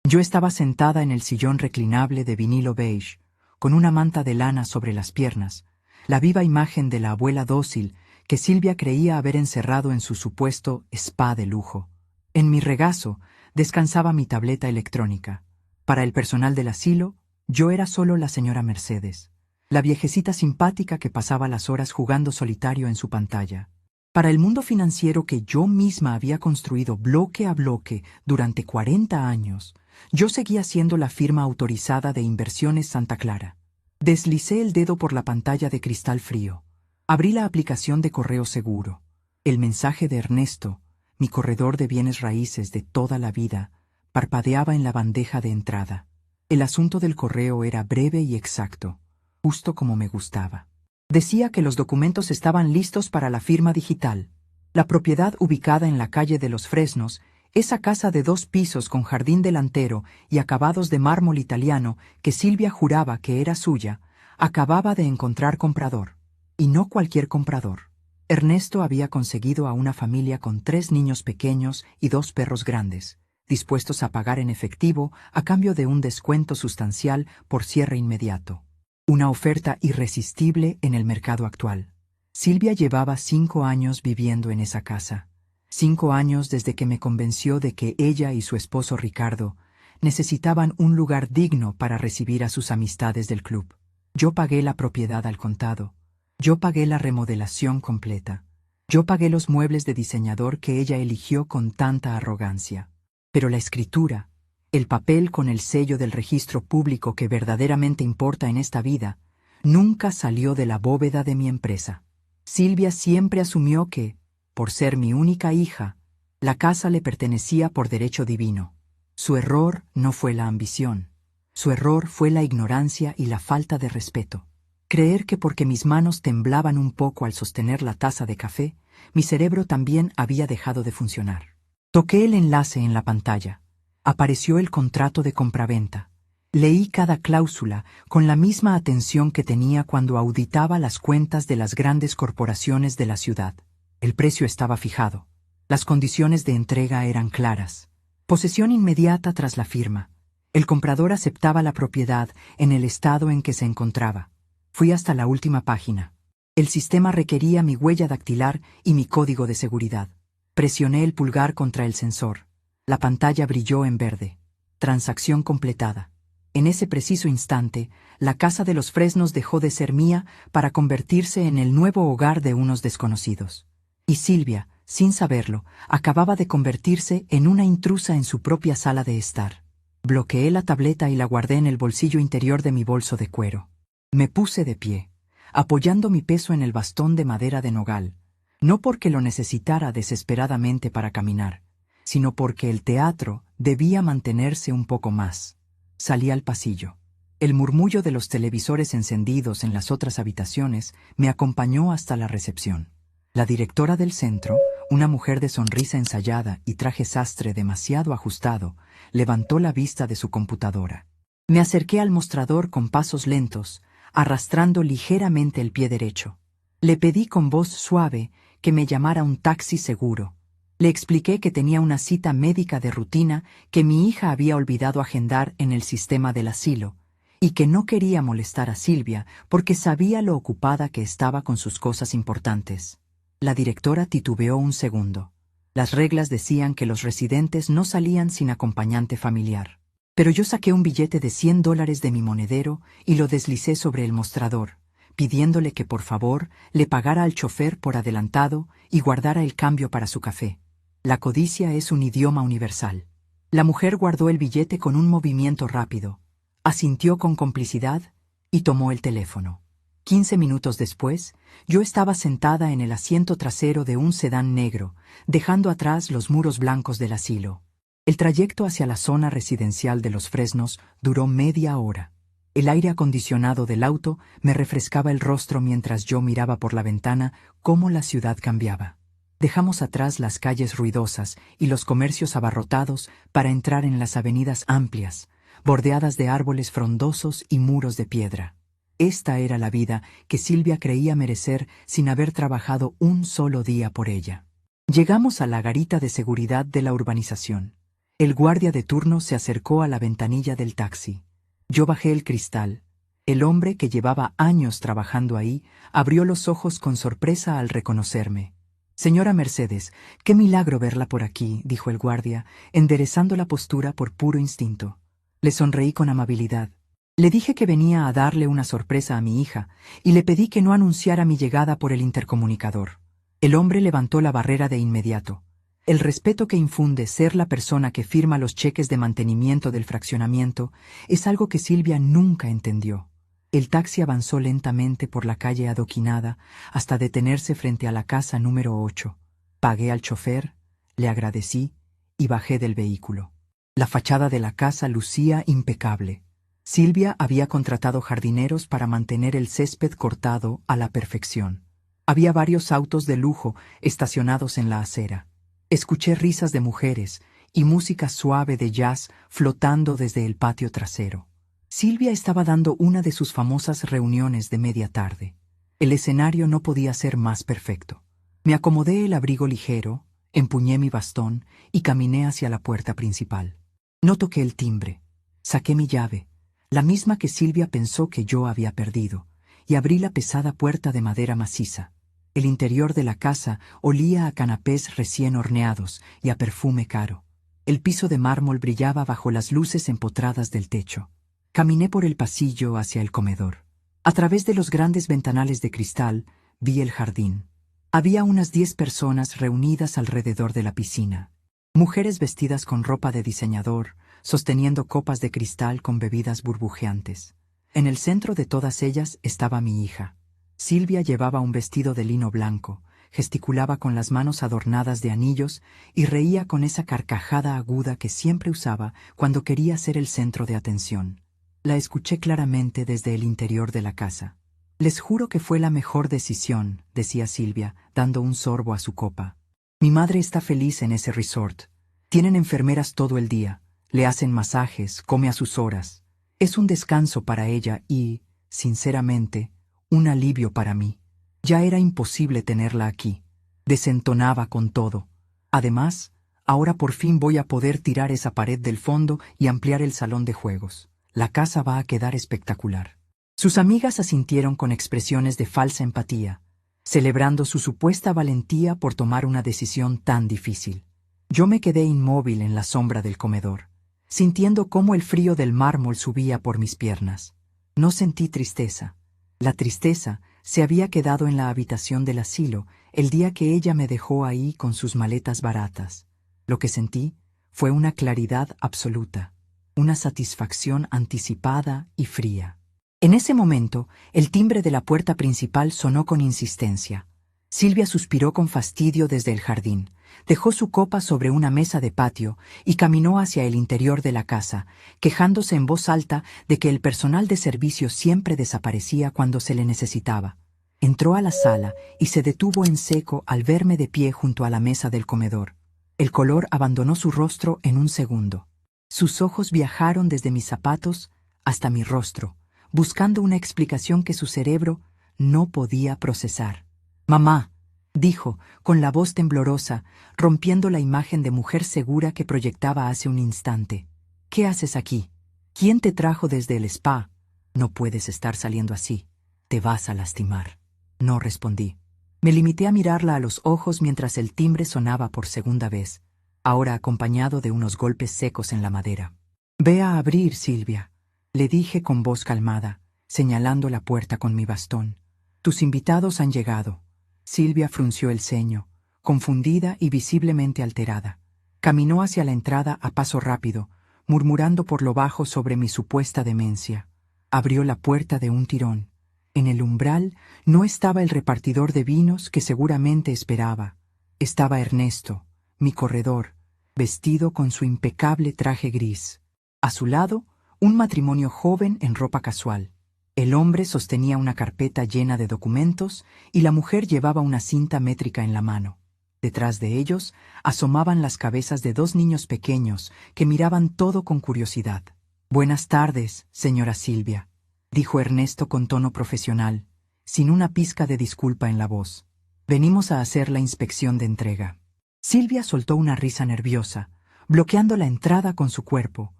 Yo estaba sentada en el sillón reclinable de vinilo beige, con una manta de lana sobre las piernas, la viva imagen de la abuela dócil que Silvia creía haber encerrado en su supuesto spa de lujo. En mi regazo descansaba mi tableta electrónica. Para el personal del asilo, yo era solo la señora Mercedes, la viejecita simpática que pasaba las horas jugando solitario en su pantalla. Para el mundo financiero que yo misma había construido bloque a bloque durante 40 años, yo seguía siendo la firma autorizada de Inversiones Santa Clara. Deslicé el dedo por la pantalla de cristal frío. Abrí la aplicación de correo seguro. El mensaje de Ernesto, mi corredor de bienes raíces de toda la vida, parpadeaba en la bandeja de entrada. El asunto del correo era breve y exacto, justo como me gustaba. Decía que los documentos estaban listos para la firma digital. La propiedad ubicada en la calle de los Fresnos, esa casa de 2 pisos con jardín delantero y acabados de mármol italiano que Silvia juraba que era suya, acababa de encontrar comprador. Y no cualquier comprador. Ernesto había conseguido a una familia con 3 niños pequeños y 2 perros grandes, dispuestos a pagar en efectivo a cambio de un descuento sustancial por cierre inmediato. Una oferta irresistible en el mercado actual. Silvia llevaba 5 años viviendo en esa casa. 5 años desde que me convenció de que ella y su esposo Ricardo necesitaban un lugar digno para recibir a sus amistades del club. Yo pagué la propiedad al contado. Yo pagué la remodelación completa. Yo pagué los muebles de diseñador que ella eligió con tanta arrogancia. Pero la escritura, el papel con el sello del registro público que verdaderamente importa en esta vida, nunca salió de la bóveda de mi empresa. Silvia siempre asumió que, por ser mi única hija, la casa le pertenecía por derecho divino. Su error no fue la ambición. Su error fue la ignorancia y la falta de respeto. Creer que porque mis manos temblaban un poco al sostener la taza de café, mi cerebro también había dejado de funcionar. Toqué el enlace en la pantalla. Apareció el contrato de compraventa. Leí cada cláusula con la misma atención que tenía cuando auditaba las cuentas de las grandes corporaciones de la ciudad. El precio estaba fijado. Las condiciones de entrega eran claras. Posesión inmediata tras la firma. El comprador aceptaba la propiedad en el estado en que se encontraba. Fui hasta la última página. El sistema requería mi huella dactilar y mi código de seguridad. Presioné el pulgar contra el sensor. La pantalla brilló en verde. Transacción completada. En ese preciso instante, la casa de los Fresnos dejó de ser mía para convertirse en el nuevo hogar de unos desconocidos. Y Silvia, sin saberlo, acababa de convertirse en una intrusa en su propia sala de estar. Bloqueé la tableta y la guardé en el bolsillo interior de mi bolso de cuero. Me puse de pie, apoyando mi peso en el bastón de madera de nogal, no porque lo necesitara desesperadamente para caminar, sino porque el teatro debía mantenerse un poco más. Salí al pasillo. El murmullo de los televisores encendidos en las otras habitaciones me acompañó hasta la recepción. La directora del centro, una mujer de sonrisa ensayada y traje sastre demasiado ajustado, levantó la vista de su computadora. Me acerqué al mostrador con pasos lentos, arrastrando ligeramente el pie derecho. Le pedí con voz suave que me llamara un taxi seguro. Le expliqué que tenía una cita médica de rutina que mi hija había olvidado agendar en el sistema del asilo, y que no quería molestar a Silvia porque sabía lo ocupada que estaba con sus cosas importantes. La directora titubeó un segundo. Las reglas decían que los residentes no salían sin acompañante familiar. Pero yo saqué un billete de $100 de mi monedero y lo deslicé sobre el mostrador, pidiéndole que por favor le pagara al chofer por adelantado y guardara el cambio para su café. La codicia es un idioma universal. La mujer guardó el billete con un movimiento rápido, asintió con complicidad y tomó el teléfono. 15 minutos después, yo estaba sentada en el asiento trasero de un sedán negro, dejando atrás los muros blancos del asilo. El trayecto hacia la zona residencial de Los Fresnos duró media hora. El aire acondicionado del auto me refrescaba el rostro mientras yo miraba por la ventana cómo la ciudad cambiaba. Dejamos atrás las calles ruidosas y los comercios abarrotados para entrar en las avenidas amplias, bordeadas de árboles frondosos y muros de piedra. Esta era la vida que Silvia creía merecer sin haber trabajado un solo día por ella. Llegamos a la garita de seguridad de la urbanización. El guardia de turno se acercó a la ventanilla del taxi. Yo bajé el cristal. El hombre, que llevaba años trabajando ahí, abrió los ojos con sorpresa al reconocerme. «Señora Mercedes, qué milagro verla por aquí», dijo el guardia, enderezando la postura por puro instinto. Le sonreí con amabilidad. Le dije que venía a darle una sorpresa a mi hija y le pedí que no anunciara mi llegada por el intercomunicador. El hombre levantó la barrera de inmediato. El respeto que infunde ser la persona que firma los cheques de mantenimiento del fraccionamiento es algo que Silvia nunca entendió. El taxi avanzó lentamente por la calle adoquinada hasta detenerse frente a la casa número 8. Pagué al chofer, le agradecí y bajé del vehículo. La fachada de la casa lucía impecable. Silvia había contratado jardineros para mantener el césped cortado a la perfección. Había varios autos de lujo estacionados en la acera. Escuché risas de mujeres y música suave de jazz flotando desde el patio trasero. Silvia estaba dando una de sus famosas reuniones de media tarde. El escenario no podía ser más perfecto. Me acomodé el abrigo ligero, empuñé mi bastón y caminé hacia la puerta principal. No toqué el timbre. Saqué mi llave, la misma que Silvia pensó que yo había perdido, y abrí la pesada puerta de madera maciza. El interior de la casa olía a canapés recién horneados y a perfume caro. El piso de mármol brillaba bajo las luces empotradas del techo. Caminé por el pasillo hacia el comedor. A través de los grandes ventanales de cristal vi el jardín. Había unas 10 personas reunidas alrededor de la piscina. Mujeres vestidas con ropa de diseñador, sosteniendo copas de cristal con bebidas burbujeantes. En el centro de todas ellas estaba mi hija. Silvia llevaba un vestido de lino blanco, gesticulaba con las manos adornadas de anillos y reía con esa carcajada aguda que siempre usaba cuando quería ser el centro de atención. La escuché claramente desde el interior de la casa. «Les juro que fue la mejor decisión», decía Silvia, dando un sorbo a su copa. «Mi madre está feliz en ese resort. Tienen enfermeras todo el día, le hacen masajes, come a sus horas. Es un descanso para ella y, sinceramente, un alivio para mí. Ya era imposible tenerla aquí. Desentonaba con todo. Además, ahora por fin voy a poder tirar esa pared del fondo y ampliar el salón de juegos. La casa va a quedar espectacular». Sus amigas asintieron con expresiones de falsa empatía, celebrando su supuesta valentía por tomar una decisión tan difícil. Yo me quedé inmóvil en la sombra del comedor, sintiendo cómo el frío del mármol subía por mis piernas. No sentí tristeza. La tristeza se había quedado en la habitación del asilo el día que ella me dejó ahí con sus maletas baratas. Lo que sentí fue una claridad absoluta, una satisfacción anticipada y fría. En ese momento, el timbre de la puerta principal sonó con insistencia. Silvia suspiró con fastidio desde el jardín, dejó su copa sobre una mesa de patio y caminó hacia el interior de la casa, quejándose en voz alta de que el personal de servicio siempre desaparecía cuando se le necesitaba. Entró a la sala y se detuvo en seco al verme de pie junto a la mesa del comedor. El color abandonó su rostro en un segundo. Sus ojos viajaron desde mis zapatos hasta mi rostro, buscando una explicación que su cerebro no podía procesar. «Mamá», dijo, con la voz temblorosa, rompiendo la imagen de mujer segura que proyectaba hace un instante. «¿Qué haces aquí? ¿Quién te trajo desde el spa? No puedes estar saliendo así. Te vas a lastimar». No respondí. Me limité a mirarla a los ojos mientras el timbre sonaba por segunda vez, ahora acompañado de unos golpes secos en la madera. «Ve a abrir, Silvia», le dije con voz calmada, señalando la puerta con mi bastón. «Tus invitados han llegado». Silvia frunció el ceño, confundida y visiblemente alterada. Caminó hacia la entrada a paso rápido, murmurando por lo bajo sobre mi supuesta demencia. Abrió la puerta de un tirón. En el umbral no estaba el repartidor de vinos que seguramente esperaba. Estaba Ernesto, mi corredor, vestido con su impecable traje gris. A su lado, un matrimonio joven en ropa casual. El hombre sostenía una carpeta llena de documentos y la mujer llevaba una cinta métrica en la mano. Detrás de ellos asomaban las cabezas de dos niños pequeños que miraban todo con curiosidad. «Buenas tardes, señora Silvia», dijo Ernesto con tono profesional, sin una pizca de disculpa en la voz. «Venimos a hacer la inspección de entrega». Silvia soltó una risa nerviosa, bloqueando la entrada con su cuerpo.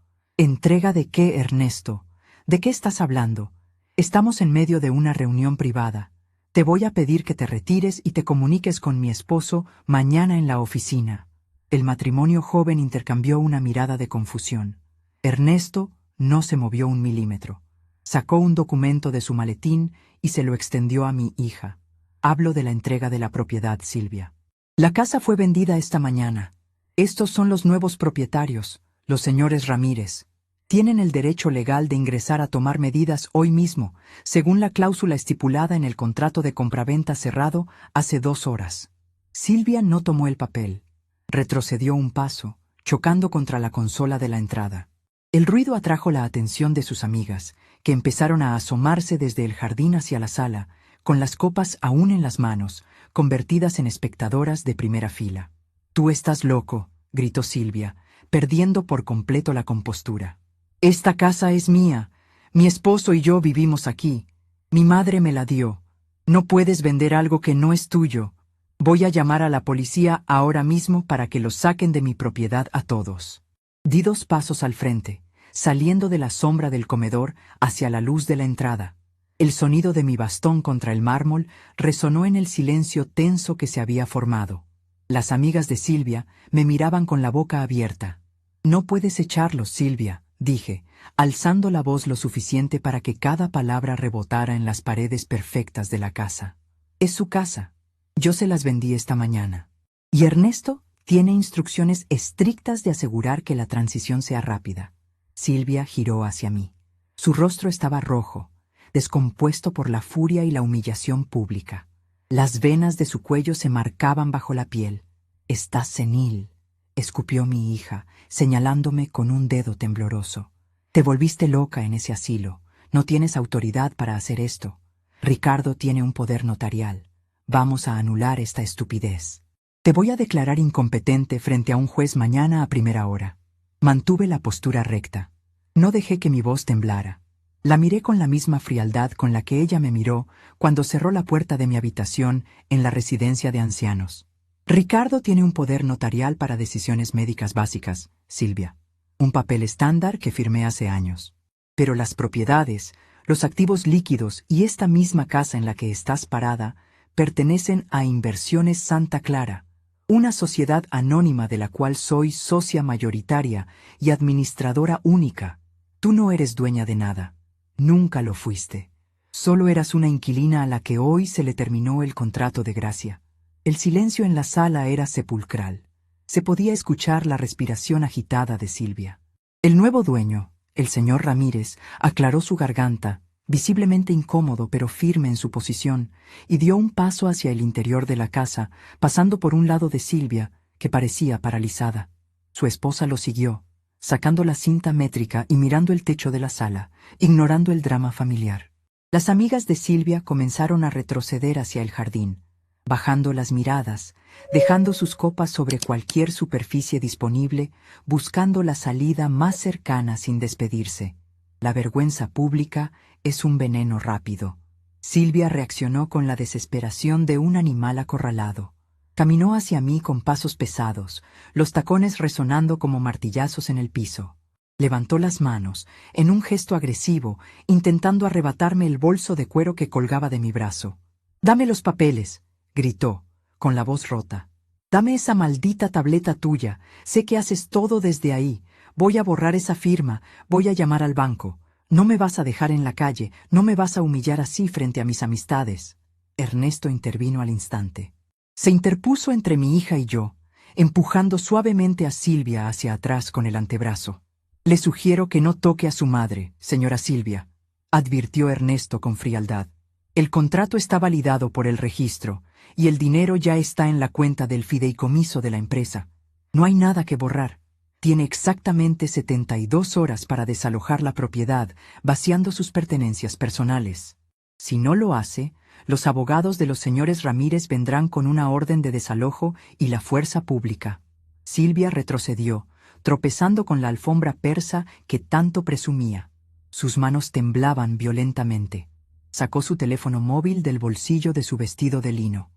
«¿Entrega de qué, Ernesto? ¿De qué estás hablando? Estamos en medio de una reunión privada. Te voy a pedir que te retires y te comuniques con mi esposo mañana en la oficina». El matrimonio joven intercambió una mirada de confusión. Ernesto no se movió un milímetro. Sacó un documento de su maletín y se lo extendió a mi hija. «Hablo de la entrega de la propiedad, Silvia. La casa fue vendida esta mañana. Estos son los nuevos propietarios, los señores Ramírez. Tienen el derecho legal de ingresar a tomar medidas hoy mismo, según la cláusula estipulada en el contrato de compraventa cerrado hace 2 horas». Silvia no tomó el papel. Retrocedió un paso, chocando contra la consola de la entrada. El ruido atrajo la atención de sus amigas, que empezaron a asomarse desde el jardín hacia la sala, con las copas aún en las manos, convertidas en espectadoras de primera fila. «Tú estás loco», gritó Silvia, perdiendo por completo la compostura. «Esta casa es mía. Mi esposo y yo vivimos aquí. Mi madre me la dio. No puedes vender algo que no es tuyo. Voy a llamar a la policía ahora mismo para que los saquen de mi propiedad a todos». Di 2 pasos al frente, saliendo de la sombra del comedor hacia la luz de la entrada. El sonido de mi bastón contra el mármol resonó en el silencio tenso que se había formado. Las amigas de Silvia me miraban con la boca abierta. «No puedes echarlos, Silvia», dije, alzando la voz lo suficiente para que cada palabra rebotara en las paredes perfectas de la casa. «Es su casa. Yo se las vendí esta mañana. Y Ernesto tiene instrucciones estrictas de asegurar que la transición sea rápida». Silvia giró hacia mí. Su rostro estaba rojo, descompuesto por la furia y la humillación pública. Las venas de su cuello se marcaban bajo la piel. «Estás senil», escupió mi hija, señalándome con un dedo tembloroso. «Te volviste loca en ese asilo. No tienes autoridad para hacer esto. Ricardo tiene un poder notarial. Vamos a anular esta estupidez. Te voy a declarar incompetente frente a un juez mañana a primera hora». Mantuve la postura recta. No dejé que mi voz temblara. La miré con la misma frialdad con la que ella me miró cuando cerró la puerta de mi habitación en la residencia de ancianos. «Ricardo tiene un poder notarial para decisiones médicas básicas, Silvia. Un papel estándar que firmé hace años. Pero las propiedades, los activos líquidos y esta misma casa en la que estás parada pertenecen a Inversiones Santa Clara, una sociedad anónima de la cual soy socia mayoritaria y administradora única. Tú no eres dueña de nada. Nunca lo fuiste. Solo eras una inquilina a la que hoy se le terminó el contrato de gracia». El silencio en la sala era sepulcral. Se podía escuchar la respiración agitada de Silvia. El nuevo dueño, el señor Ramírez, aclaró su garganta, visiblemente incómodo pero firme en su posición, y dio un paso hacia el interior de la casa, pasando por un lado de Silvia, que parecía paralizada. Su esposa lo siguió, sacando la cinta métrica y mirando el techo de la sala, ignorando el drama familiar. Las amigas de Silvia comenzaron a retroceder hacia el jardín, bajando las miradas, dejando sus copas sobre cualquier superficie disponible, buscando la salida más cercana sin despedirse. La vergüenza pública es un veneno rápido. Silvia reaccionó con la desesperación de un animal acorralado. Caminó hacia mí con pasos pesados, los tacones resonando como martillazos en el piso. Levantó las manos, en un gesto agresivo, intentando arrebatarme el bolso de cuero que colgaba de mi brazo. «¡Dame los papeles!», gritó, con la voz rota. «¡Dame esa maldita tableta tuya! Sé que haces todo desde ahí. Voy a borrar esa firma, voy a llamar al banco. No me vas a dejar en la calle, no me vas a humillar así frente a mis amistades». Ernesto intervino al instante. Se interpuso entre mi hija y yo, empujando suavemente a Silvia hacia atrás con el antebrazo. «Le sugiero que no toque a su madre, señora Silvia», advirtió Ernesto con frialdad. «El contrato está validado por el registro, y el dinero ya está en la cuenta del fideicomiso de la empresa. No hay nada que borrar. Tiene exactamente 72 horas para desalojar la propiedad, vaciando sus pertenencias personales. Si no lo hace, los abogados de los señores Ramírez vendrán con una orden de desalojo y la fuerza pública». Silvia retrocedió, tropezando con la alfombra persa que tanto presumía. Sus manos temblaban violentamente. Sacó su teléfono móvil del bolsillo de su vestido de lino.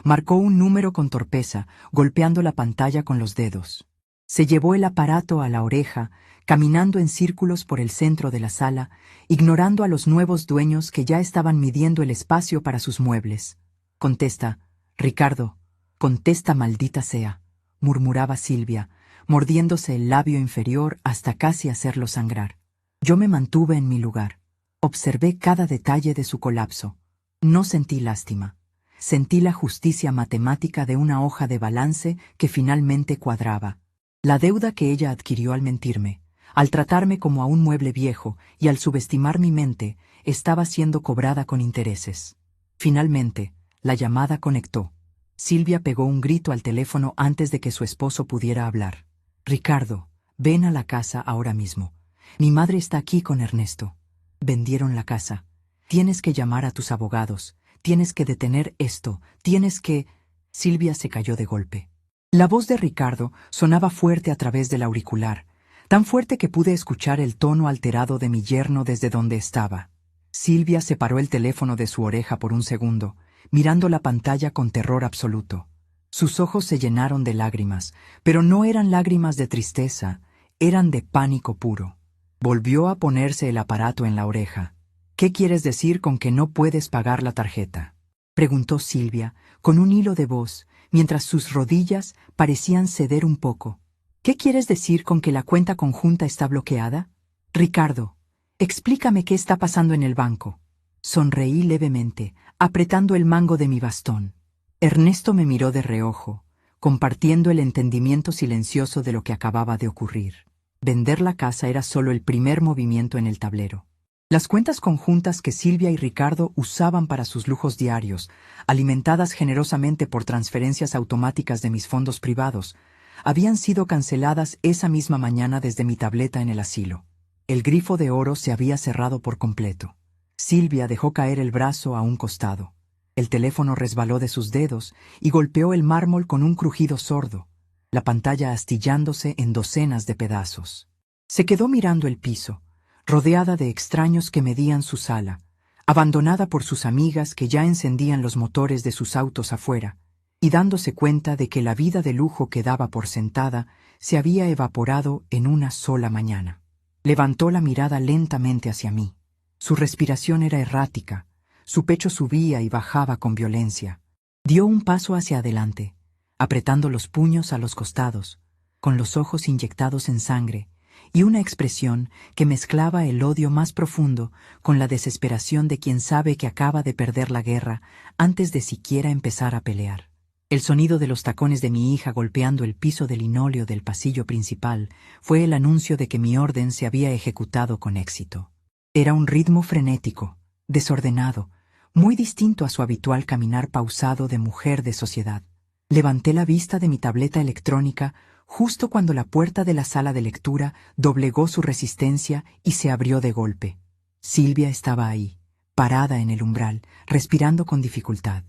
Marcó un número con torpeza, golpeando la pantalla con los dedos. Se llevó el aparato a la oreja, caminando en círculos por el centro de la sala, ignorando a los nuevos dueños que ya estaban midiendo el espacio para sus muebles. «Contesta, Ricardo, contesta, maldita sea», murmuraba Silvia, mordiéndose el labio inferior hasta casi hacerlo sangrar. Yo me mantuve en mi lugar. Observé cada detalle de su colapso. No sentí lástima. Sentí la justicia matemática de una hoja de balance que finalmente cuadraba. La deuda que ella adquirió al mentirme, al tratarme como a un mueble viejo y al subestimar mi mente, estaba siendo cobrada con intereses. Finalmente, la llamada conectó. Silvia pegó un grito al teléfono antes de que su esposo pudiera hablar. «Ricardo, ven a la casa ahora mismo. Mi madre está aquí con Ernesto. Vendieron la casa. Tienes que llamar a tus abogados. Tienes que detener esto. Tienes que...». Silvia se cayó de golpe. La voz de Ricardo sonaba fuerte a través del auricular, tan fuerte que pude escuchar el tono alterado de mi yerno desde donde estaba. Silvia separó el teléfono de su oreja por un segundo, mirando la pantalla con terror absoluto. Sus ojos se llenaron de lágrimas, pero no eran lágrimas de tristeza, eran de pánico puro. Volvió a ponerse el aparato en la oreja. «¿Qué quieres decir con que no puedes pagar la tarjeta?», preguntó Silvia, con un hilo de voz, mientras sus rodillas parecían ceder un poco. «¿Qué quieres decir con que la cuenta conjunta está bloqueada? Ricardo, explícame qué está pasando en el banco». Sonreí levemente, apretando el mango de mi bastón. Ernesto me miró de reojo, compartiendo el entendimiento silencioso de lo que acababa de ocurrir. Vender la casa era solo el primer movimiento en el tablero. Las cuentas conjuntas que Silvia y Ricardo usaban para sus lujos diarios, alimentadas generosamente por transferencias automáticas de mis fondos privados, habían sido canceladas esa misma mañana desde mi tableta en el asilo. El grifo de oro se había cerrado por completo. Silvia dejó caer el brazo a un costado. El teléfono resbaló de sus dedos y golpeó el mármol con un crujido sordo, la pantalla astillándose en docenas de pedazos. Se quedó mirando el piso, rodeada de extraños que medían su sala, abandonada por sus amigas que ya encendían los motores de sus autos afuera, y dándose cuenta de que la vida de lujo que daba por sentada se había evaporado en una sola mañana. Levantó la mirada lentamente hacia mí. Su respiración era errática, su pecho subía y bajaba con violencia. Dio un paso hacia adelante, apretando los puños a los costados, con los ojos inyectados en sangre, y una expresión que mezclaba el odio más profundo con la desesperación de quien sabe que acaba de perder la guerra antes de siquiera empezar a pelear. El sonido de los tacones de mi hija golpeando el piso de linóleo del pasillo principal fue el anuncio de que mi orden se había ejecutado con éxito. Era un ritmo frenético, desordenado, muy distinto a su habitual caminar pausado de mujer de sociedad. Levanté la vista de mi tableta electrónica justo cuando la puerta de la sala de lectura doblegó su resistencia y se abrió de golpe. Silvia estaba ahí, parada en el umbral, respirando con dificultad.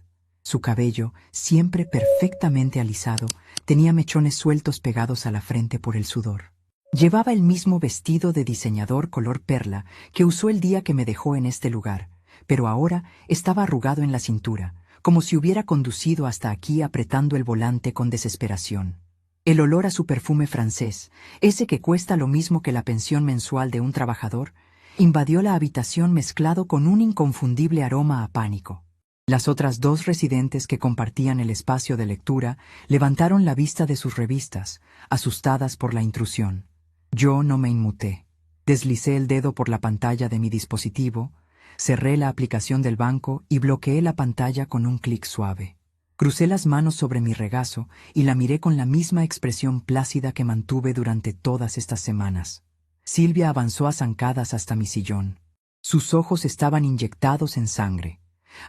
Su cabello, siempre perfectamente alisado, tenía mechones sueltos pegados a la frente por el sudor. Llevaba el mismo vestido de diseñador color perla que usó el día que me dejó en este lugar, pero ahora estaba arrugado en la cintura, como si hubiera conducido hasta aquí apretando el volante con desesperación. El olor a su perfume francés, ese que cuesta lo mismo que la pensión mensual de un trabajador, invadió la habitación mezclado con un inconfundible aroma a pánico. Las otras dos residentes que compartían el espacio de lectura levantaron la vista de sus revistas, asustadas por la intrusión. Yo no me inmuté. Deslicé el dedo por la pantalla de mi dispositivo, cerré la aplicación del banco y bloqueé la pantalla con un clic suave. Crucé las manos sobre mi regazo y la miré con la misma expresión plácida que mantuve durante todas estas semanas. Silvia avanzó a zancadas hasta mi sillón. Sus ojos estaban inyectados en sangre.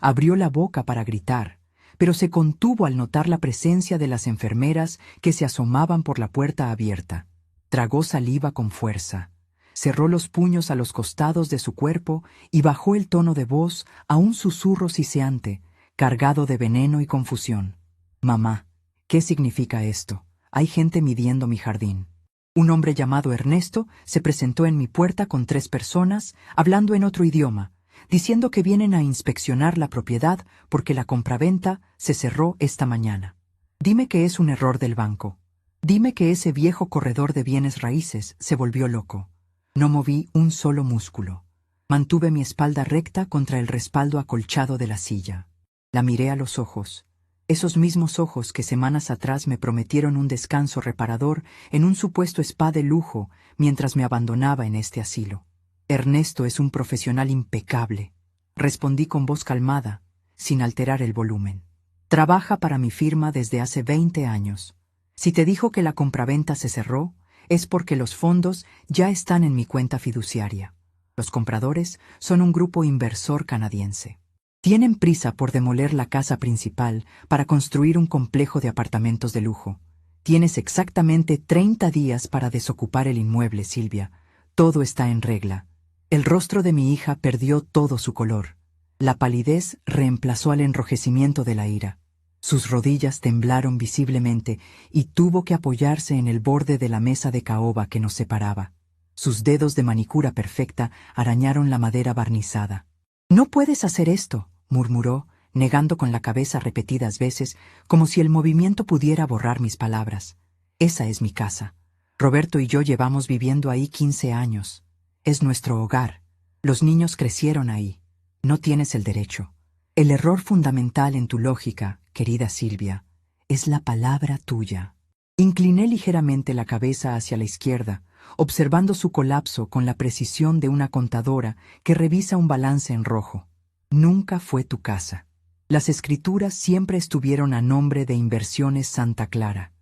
Abrió la boca para gritar, pero se contuvo al notar la presencia de las enfermeras que se asomaban por la puerta abierta. Tragó saliva con fuerza, cerró los puños a los costados de su cuerpo y bajó el tono de voz a un susurro siseante, cargado de veneno y confusión. «Mamá, ¿qué significa esto? Hay gente midiendo mi jardín». Un hombre llamado Ernesto se presentó en mi puerta con 3 personas, hablando en otro idioma, diciendo que vienen a inspeccionar la propiedad porque la compraventa se cerró esta mañana. Dime que es un error del banco. Dime que ese viejo corredor de bienes raíces se volvió loco. No moví un solo músculo. Mantuve mi espalda recta contra el respaldo acolchado de la silla. La miré a los ojos. Esos mismos ojos que semanas atrás me prometieron un descanso reparador en un supuesto spa de lujo mientras me abandonaba en este asilo. Ernesto es un profesional impecable, respondí con voz calmada, sin alterar el volumen. Trabaja para mi firma desde hace 20 años. Si te dijo que la compraventa se cerró, es porque los fondos ya están en mi cuenta fiduciaria. Los compradores son un grupo inversor canadiense. Tienen prisa por demoler la casa principal para construir un complejo de apartamentos de lujo. Tienes exactamente 30 días para desocupar el inmueble, Silvia. Todo está en regla. El rostro de mi hija perdió todo su color. La palidez reemplazó al enrojecimiento de la ira. Sus rodillas temblaron visiblemente y tuvo que apoyarse en el borde de la mesa de caoba que nos separaba. Sus dedos de manicura perfecta arañaron la madera barnizada. «No puedes hacer esto», murmuró, negando con la cabeza repetidas veces, como si el movimiento pudiera borrar mis palabras. «Esa es mi casa. Roberto y yo llevamos viviendo ahí 15 años. Es nuestro hogar. Los niños crecieron ahí. No tienes el derecho. El error fundamental en tu lógica, querida Silvia, es la palabra tuya». Incliné ligeramente la cabeza hacia la izquierda, observando su colapso con la precisión de una contadora que revisa un balance en rojo. Nunca fue tu casa. Las escrituras siempre estuvieron a nombre de Inversiones Santa Clara,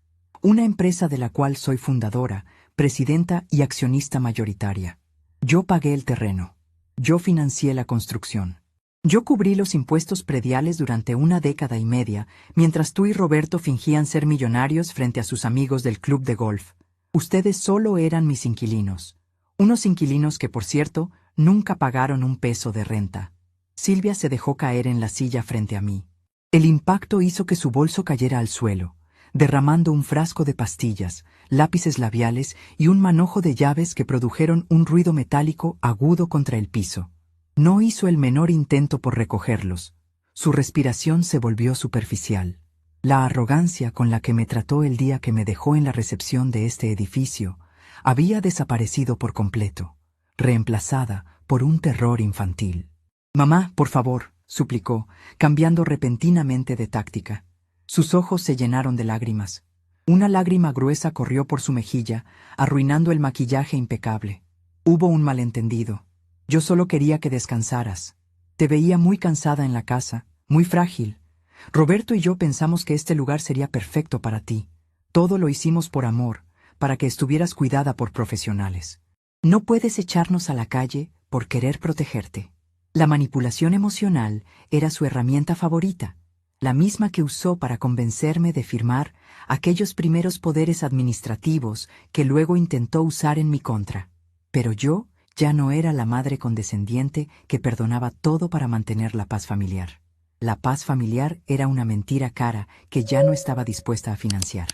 una empresa de la cual soy fundadora, presidenta y accionista mayoritaria. Yo pagué el terreno. Yo financié la construcción. Yo cubrí los impuestos prediales durante 1 década y media, mientras tú y Roberto fingían ser millonarios frente a sus amigos del club de golf. Ustedes solo eran mis inquilinos. Unos inquilinos que, por cierto, nunca pagaron un peso de renta. Silvia se dejó caer en la silla frente a mí. El impacto hizo que su bolso cayera al suelo, derramando un frasco de pastillas, lápices labiales y un manojo de llaves que produjeron un ruido metálico agudo contra el piso. No hizo el menor intento por recogerlos. Su respiración se volvió superficial. La arrogancia con la que me trató el día que me dejó en la recepción de este edificio había desaparecido por completo, reemplazada por un terror infantil. «Mamá, por favor», suplicó, cambiando repentinamente de táctica. Sus ojos se llenaron de lágrimas. Una lágrima gruesa corrió por su mejilla, arruinando el maquillaje impecable. Hubo un malentendido. Yo solo quería que descansaras. Te veía muy cansada en la casa, muy frágil. Roberto y yo pensamos que este lugar sería perfecto para ti. Todo lo hicimos por amor, para que estuvieras cuidada por profesionales. No puedes echarnos a la calle por querer protegerte. La manipulación emocional era su herramienta favorita, la misma que usó para convencerme de firmar aquellos primeros poderes administrativos que luego intentó usar en mi contra. Pero yo ya no era la madre condescendiente que perdonaba todo para mantener la paz familiar. La paz familiar era una mentira cara que ya no estaba dispuesta a financiar.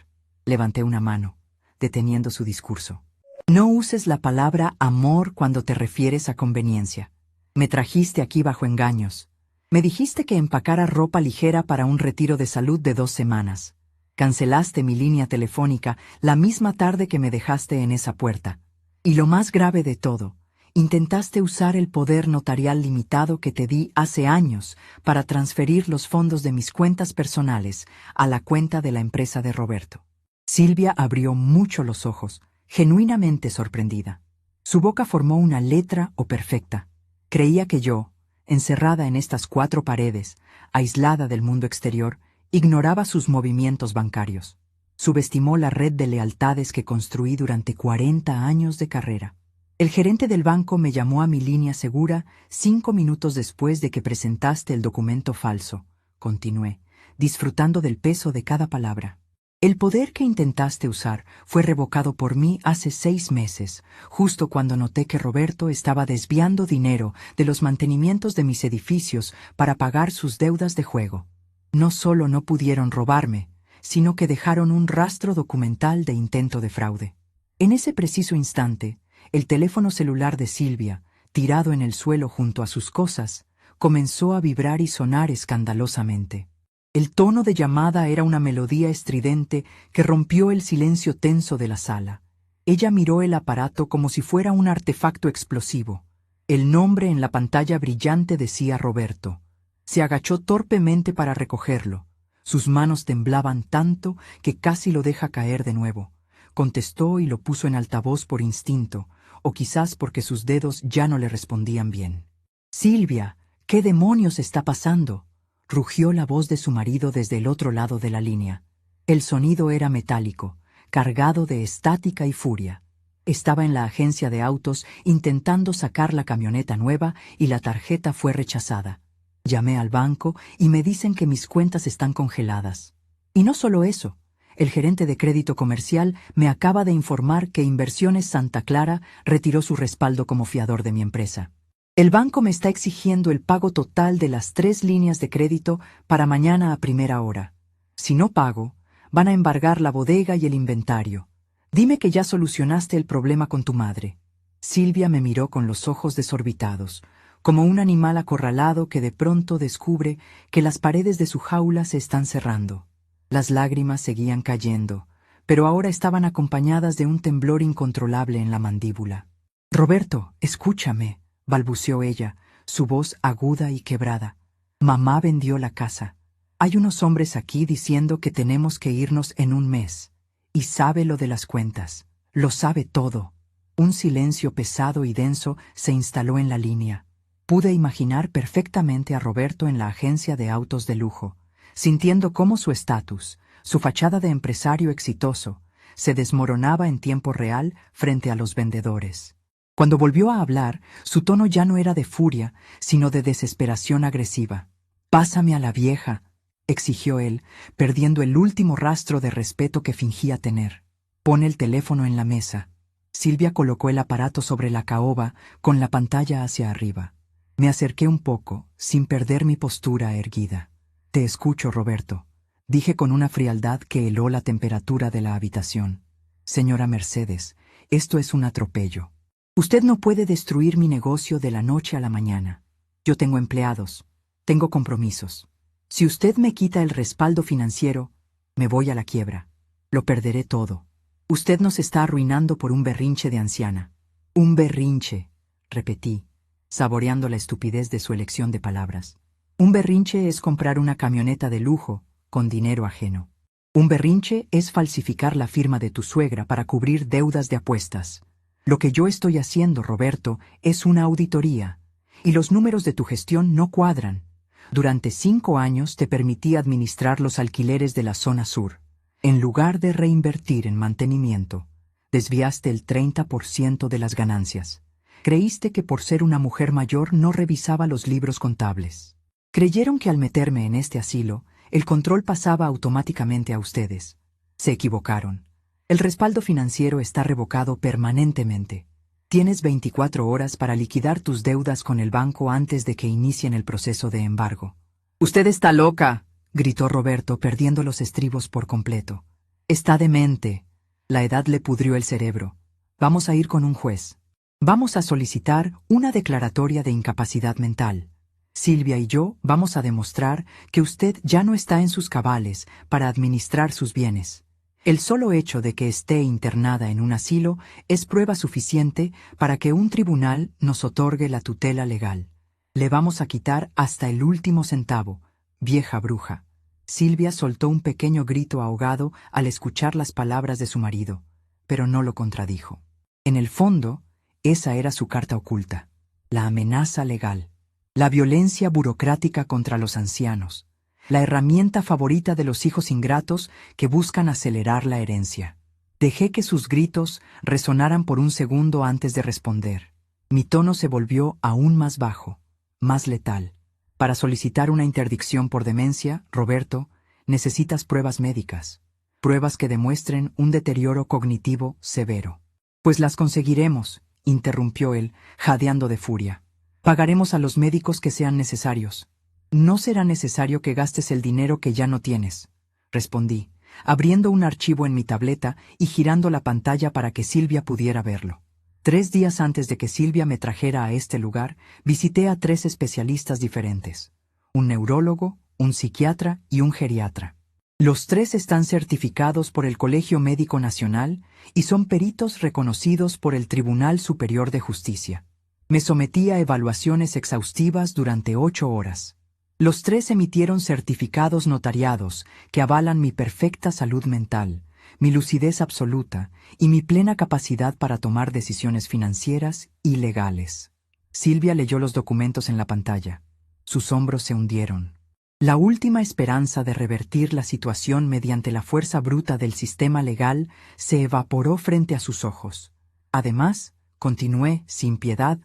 Levanté una mano, deteniendo su discurso. No uses la palabra amor cuando te refieres a conveniencia. Me trajiste aquí bajo engaños. Me dijiste que empacara ropa ligera para un retiro de salud de 2 semanas. Cancelaste mi línea telefónica la misma tarde que me dejaste en esa puerta. Y lo más grave de todo, intentaste usar el poder notarial limitado que te di hace años para transferir los fondos de mis cuentas personales a la cuenta de la empresa de Roberto. Silvia abrió mucho los ojos, genuinamente sorprendida. Su boca formó una letra O perfecta. Creía que yo, encerrada en estas 4 paredes, aislada del mundo exterior, ignoraba sus movimientos bancarios. Subestimó la red de lealtades que construí durante 40 años de carrera. El gerente del banco me llamó a mi línea segura 5 minutos después de que presentaste el documento falso. Continué, disfrutando del peso de cada palabra. El poder que intentaste usar fue revocado por mí hace 6 meses, justo cuando noté que Roberto estaba desviando dinero de los mantenimientos de mis edificios para pagar sus deudas de juego. No solo no pudieron robarme, sino que dejaron un rastro documental de intento de fraude. En ese preciso instante, el teléfono celular de Silvia, tirado en el suelo junto a sus cosas, comenzó a vibrar y sonar escandalosamente. El tono de llamada era una melodía estridente que rompió el silencio tenso de la sala. Ella miró el aparato como si fuera un artefacto explosivo. El nombre en la pantalla brillante decía Roberto. Se agachó torpemente para recogerlo. Sus manos temblaban tanto que casi lo deja caer de nuevo. Contestó y lo puso en altavoz por instinto, o quizás porque sus dedos ya no le respondían bien. «Silvia, ¿qué demonios está pasando?», rugió la voz de su marido desde el otro lado de la línea. El sonido era metálico, cargado de estática y furia. Estaba en la agencia de autos intentando sacar la camioneta nueva y la tarjeta fue rechazada. Llamé al banco y me dicen que mis cuentas están congeladas. Y no solo eso, el gerente de crédito comercial me acaba de informar que Inversiones Santa Clara retiró su respaldo como fiador de mi empresa. El banco me está exigiendo el pago total de las 3 líneas de crédito para mañana a primera hora. Si no pago, van a embargar la bodega y el inventario. Dime que ya solucionaste el problema con tu madre. Silvia me miró con los ojos desorbitados, como un animal acorralado que de pronto descubre que las paredes de su jaula se están cerrando. Las lágrimas seguían cayendo, pero ahora estaban acompañadas de un temblor incontrolable en la mandíbula. «Roberto, escúchame», balbuceó ella, su voz aguda y quebrada. «Mamá vendió la casa. Hay unos hombres aquí diciendo que tenemos que irnos en 1 mes. Y sabe lo de las cuentas. Lo sabe todo». Un silencio pesado y denso se instaló en la línea. Pude imaginar perfectamente a Roberto en la agencia de autos de lujo, sintiendo cómo su estatus, su fachada de empresario exitoso, se desmoronaba en tiempo real frente a los vendedores. Cuando volvió a hablar, su tono ya no era de furia, sino de desesperación agresiva. «Pásame a la vieja», exigió él, perdiendo el último rastro de respeto que fingía tener. «Pon el teléfono en la mesa». Silvia colocó el aparato sobre la caoba, con la pantalla hacia arriba. Me acerqué un poco, sin perder mi postura erguida. «Te escucho, Roberto», dije con una frialdad que heló la temperatura de la habitación. «Señora Mercedes, esto es un atropello. Usted no puede destruir mi negocio de la noche a la mañana. Yo tengo empleados, tengo compromisos. Si usted me quita el respaldo financiero, me voy a la quiebra. Lo perderé todo. Usted nos está arruinando por un berrinche de anciana». «Un berrinche», repetí, saboreando la estupidez de su elección de palabras. «Un berrinche es comprar una camioneta de lujo con dinero ajeno. Un berrinche es falsificar la firma de tu suegra para cubrir deudas de apuestas. Lo que yo estoy haciendo, Roberto, es una auditoría, y los números de tu gestión no cuadran. Durante 5 años te permití administrar los alquileres de la zona sur. En lugar de reinvertir en mantenimiento, desviaste el 30% de las ganancias. Creíste que por ser una mujer mayor no revisaba los libros contables. Creyeron que al meterme en este asilo, el control pasaba automáticamente a ustedes. Se equivocaron. El respaldo financiero está revocado permanentemente. Tienes 24 horas para liquidar tus deudas con el banco antes de que inicien el proceso de embargo. «¡Usted está loca!», gritó Roberto, perdiendo los estribos por completo. «Está demente». La edad le pudrió el cerebro. «Vamos a ir con un juez. Vamos a solicitar una declaratoria de incapacidad mental. Silvia y yo vamos a demostrar que usted ya no está en sus cabales para administrar sus bienes. El solo hecho de que esté internada en un asilo es prueba suficiente para que un tribunal nos otorgue la tutela legal. Le vamos a quitar hasta el último centavo, vieja bruja». Silvia soltó un pequeño grito ahogado al escuchar las palabras de su marido, pero no lo contradijo. En el fondo, esa era su carta oculta: la amenaza legal, la violencia burocrática contra los ancianos, la herramienta favorita de los hijos ingratos que buscan acelerar la herencia. Dejé que sus gritos resonaran por un segundo antes de responder. Mi tono se volvió aún más bajo, más letal. Para solicitar una interdicción por demencia, Roberto, necesitas pruebas médicas, pruebas que demuestren un deterioro cognitivo severo. «Pues las conseguiremos», interrumpió él, jadeando de furia. «Pagaremos a los médicos que sean necesarios». «No será necesario que gastes el dinero que ya no tienes», respondí, abriendo un archivo en mi tableta y girando la pantalla para que Silvia pudiera verlo. 3 días antes de que Silvia me trajera a este lugar, visité a 3 especialistas diferentes: un neurólogo, un psiquiatra y un geriatra. Los 3 están certificados por el Colegio Médico Nacional y son peritos reconocidos por el Tribunal Superior de Justicia. Me sometí a evaluaciones exhaustivas durante 8 horas. Los 3 emitieron certificados notariados que avalan mi perfecta salud mental, mi lucidez absoluta y mi plena capacidad para tomar decisiones financieras y legales. Silvia leyó los documentos en la pantalla. Sus hombros se hundieron. La última esperanza de revertir la situación mediante la fuerza bruta del sistema legal se evaporó frente a sus ojos. Además, continué, sin piedad,